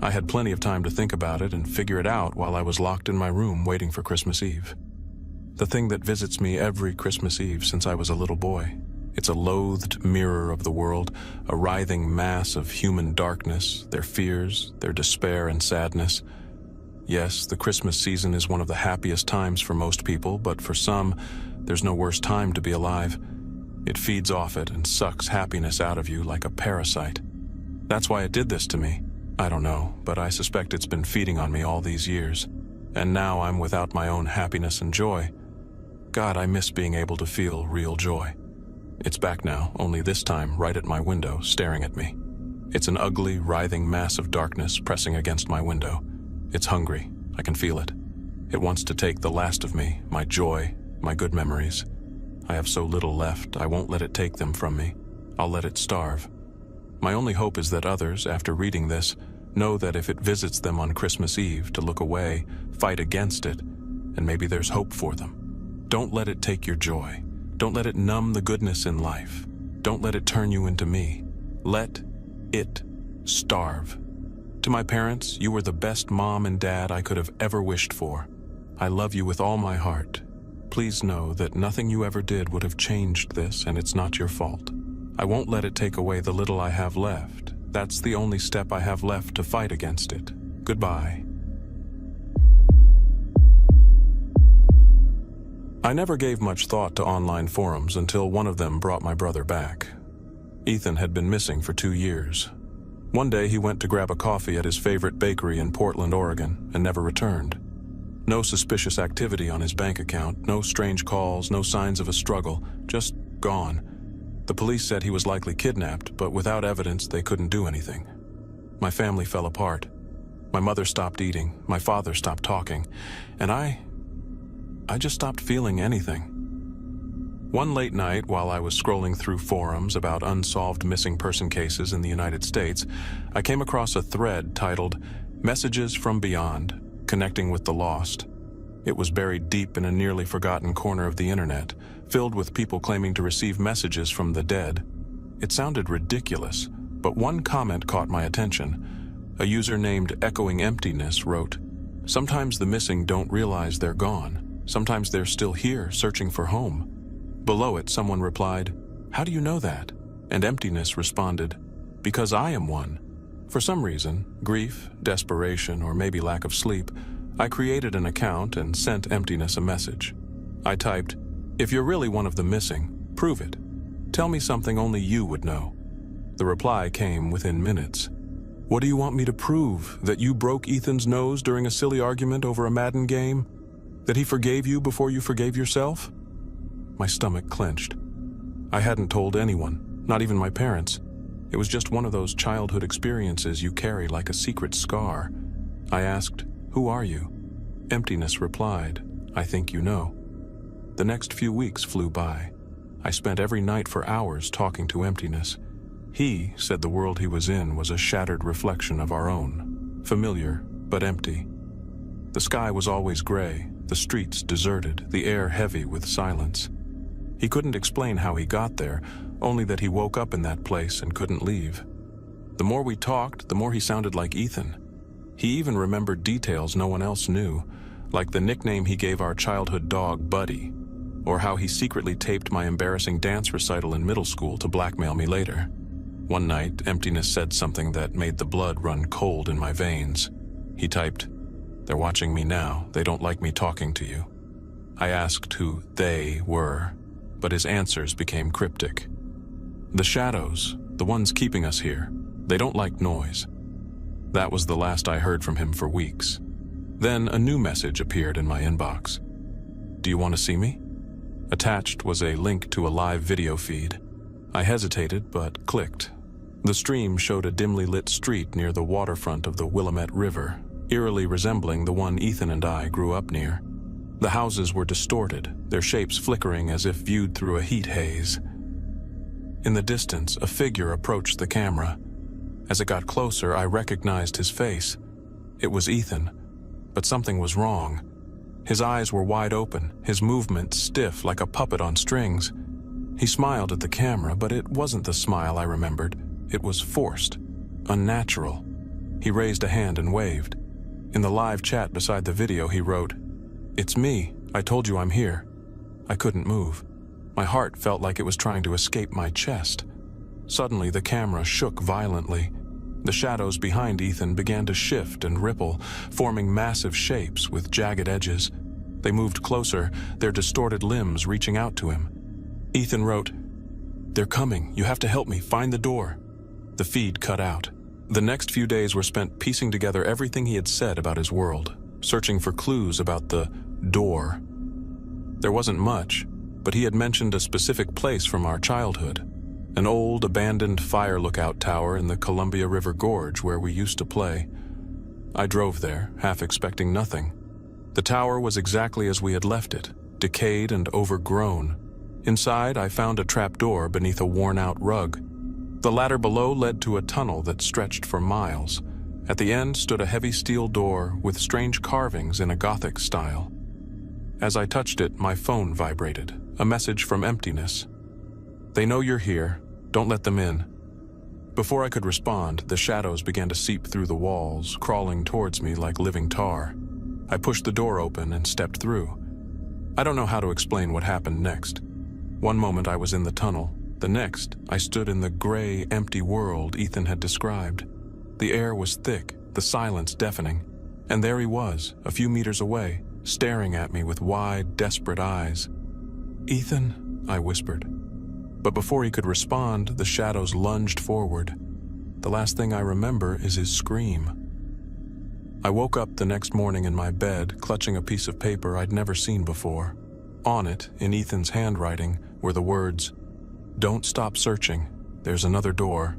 I had plenty of time to think about it and figure it out while I was locked in my room waiting for Christmas Eve. The thing that visits me every Christmas Eve since I was a little boy. It's a loathed mirror of the world, a writhing mass of human darkness, their fears, their despair and sadness. Yes, the Christmas season is one of the happiest times for most people, but for some, there's no worse time to be alive. It feeds off it and sucks happiness out of you like a parasite. That's why it did this to me. I don't know, but I suspect it's been feeding on me all these years. And now I'm without my own happiness and joy. God, I miss being able to feel real joy. It's back now, only this time right at my window, staring at me. It's an ugly, writhing mass of darkness pressing against my window. It's hungry. I can feel it. It wants to take the last of me, my joy, my good memories. I have so little left, I won't let it take them from me. I'll let it starve. My only hope is that others, after reading this, know that if it visits them on Christmas Eve, to look away, fight against it, and maybe there's hope for them. Don't let it take your joy. Don't let it numb the goodness in life. Don't let it turn you into me. Let it starve. To my parents, you were the best mom and dad I could have ever wished for. I love you with all my heart. Please know that nothing you ever did would have changed this, and it's not your fault. I won't let it take away the little I have left. That's the only step I have left to fight against it. Goodbye. I never gave much thought to online forums until one of them brought my brother back. Ethan had been missing for 2 years. One day he went to grab a coffee at his favorite bakery in Portland, Oregon, and never returned. No suspicious activity on his bank account, no strange calls, no signs of a struggle, just gone. The police said he was likely kidnapped, but without evidence they couldn't do anything. My family fell apart. My mother stopped eating, my father stopped talking, and I just stopped feeling anything. One late night, while I was scrolling through forums about unsolved missing person cases in the United States, I came across a thread titled "Messages from Beyond, Connecting with the Lost." It was buried deep in a nearly forgotten corner of the internet, filled with people claiming to receive messages from the dead. It sounded ridiculous, but one comment caught my attention. A user named Echoing Emptiness wrote, "Sometimes the missing don't realize they're gone. Sometimes they're still here, searching for home." Below it, someone replied, "How do you know that?" And Emptiness responded, "Because I am one." For some reason, grief, desperation, or maybe lack of sleep, I created an account and sent Emptiness a message. I typed, "If you're really one of the missing, prove it. Tell me something only you would know." The reply came within minutes. "What do you want me to prove? That you broke Ethan's nose during a silly argument over a Madden game? That he forgave you before you forgave yourself?" My stomach clenched. I hadn't told anyone, not even my parents. It was just one of those childhood experiences you carry like a secret scar. I asked, "Who are you?" Emptiness replied, "I think you know." The next few weeks flew by. I spent every night for hours talking to Emptiness. He said the world he was in was a shattered reflection of our own, familiar but empty. The sky was always gray, the streets deserted, the air heavy with silence. He couldn't explain how he got there, only that he woke up in that place and couldn't leave. The more we talked, the more he sounded like Ethan. He even remembered details no one else knew, like the nickname he gave our childhood dog, Buddy, or how he secretly taped my embarrassing dance recital in middle school to blackmail me later. One night, Emptiness said something that made the blood run cold in my veins. He typed, "They're watching me now. They don't like me talking to you." I asked who they were, but his answers became cryptic. "The shadows, the ones keeping us here, they don't like noise." That was the last I heard from him for weeks. Then a new message appeared in my inbox. "Do you want to see me?" Attached was a link to a live video feed. I hesitated, but clicked. The stream showed a dimly lit street near the waterfront of the Willamette River, eerily resembling the one Ethan and I grew up near. The houses were distorted, their shapes flickering as if viewed through a heat haze. In the distance, a figure approached the camera. As it got closer, I recognized his face. It was Ethan, but something was wrong. His eyes were wide open, his movement stiff like a puppet on strings. He smiled at the camera, but it wasn't the smile I remembered. It was forced, unnatural. He raised a hand and waved. In the live chat beside the video, he wrote, "It's me. I told you I'm here." I couldn't move. My heart felt like it was trying to escape my chest. Suddenly, the camera shook violently. The shadows behind Ethan began to shift and ripple, forming massive shapes with jagged edges. They moved closer, their distorted limbs reaching out to him. Ethan wrote, "They're coming. You have to help me. Find the door." The feed cut out. The next few days were spent piecing together everything he had said about his world, searching for clues about the door. There wasn't much, but he had mentioned a specific place from our childhood, an old, abandoned fire lookout tower in the Columbia River Gorge where we used to play. I drove there, half expecting nothing. The tower was exactly as we had left it, decayed and overgrown. Inside, I found a trapdoor beneath a worn-out rug. The ladder below led to a tunnel that stretched for miles. At the end stood a heavy steel door with strange carvings in a Gothic style. As I touched it, my phone vibrated, a message from Emptiness. "They know you're here. Don't let them in." Before I could respond, the shadows began to seep through the walls, crawling towards me like living tar. I pushed the door open and stepped through. I don't know how to explain what happened next. One moment I was in the tunnel. The next, I stood in the gray, empty world Ethan had described. The air was thick, the silence deafening. And there he was, a few meters away, staring at me with wide, desperate eyes. "Ethan," I whispered. But before he could respond, the shadows lunged forward. The last thing I remember is his scream. I woke up the next morning in my bed, clutching a piece of paper I'd never seen before. On it, in Ethan's handwriting, were the words, "Don't stop searching. There's another door."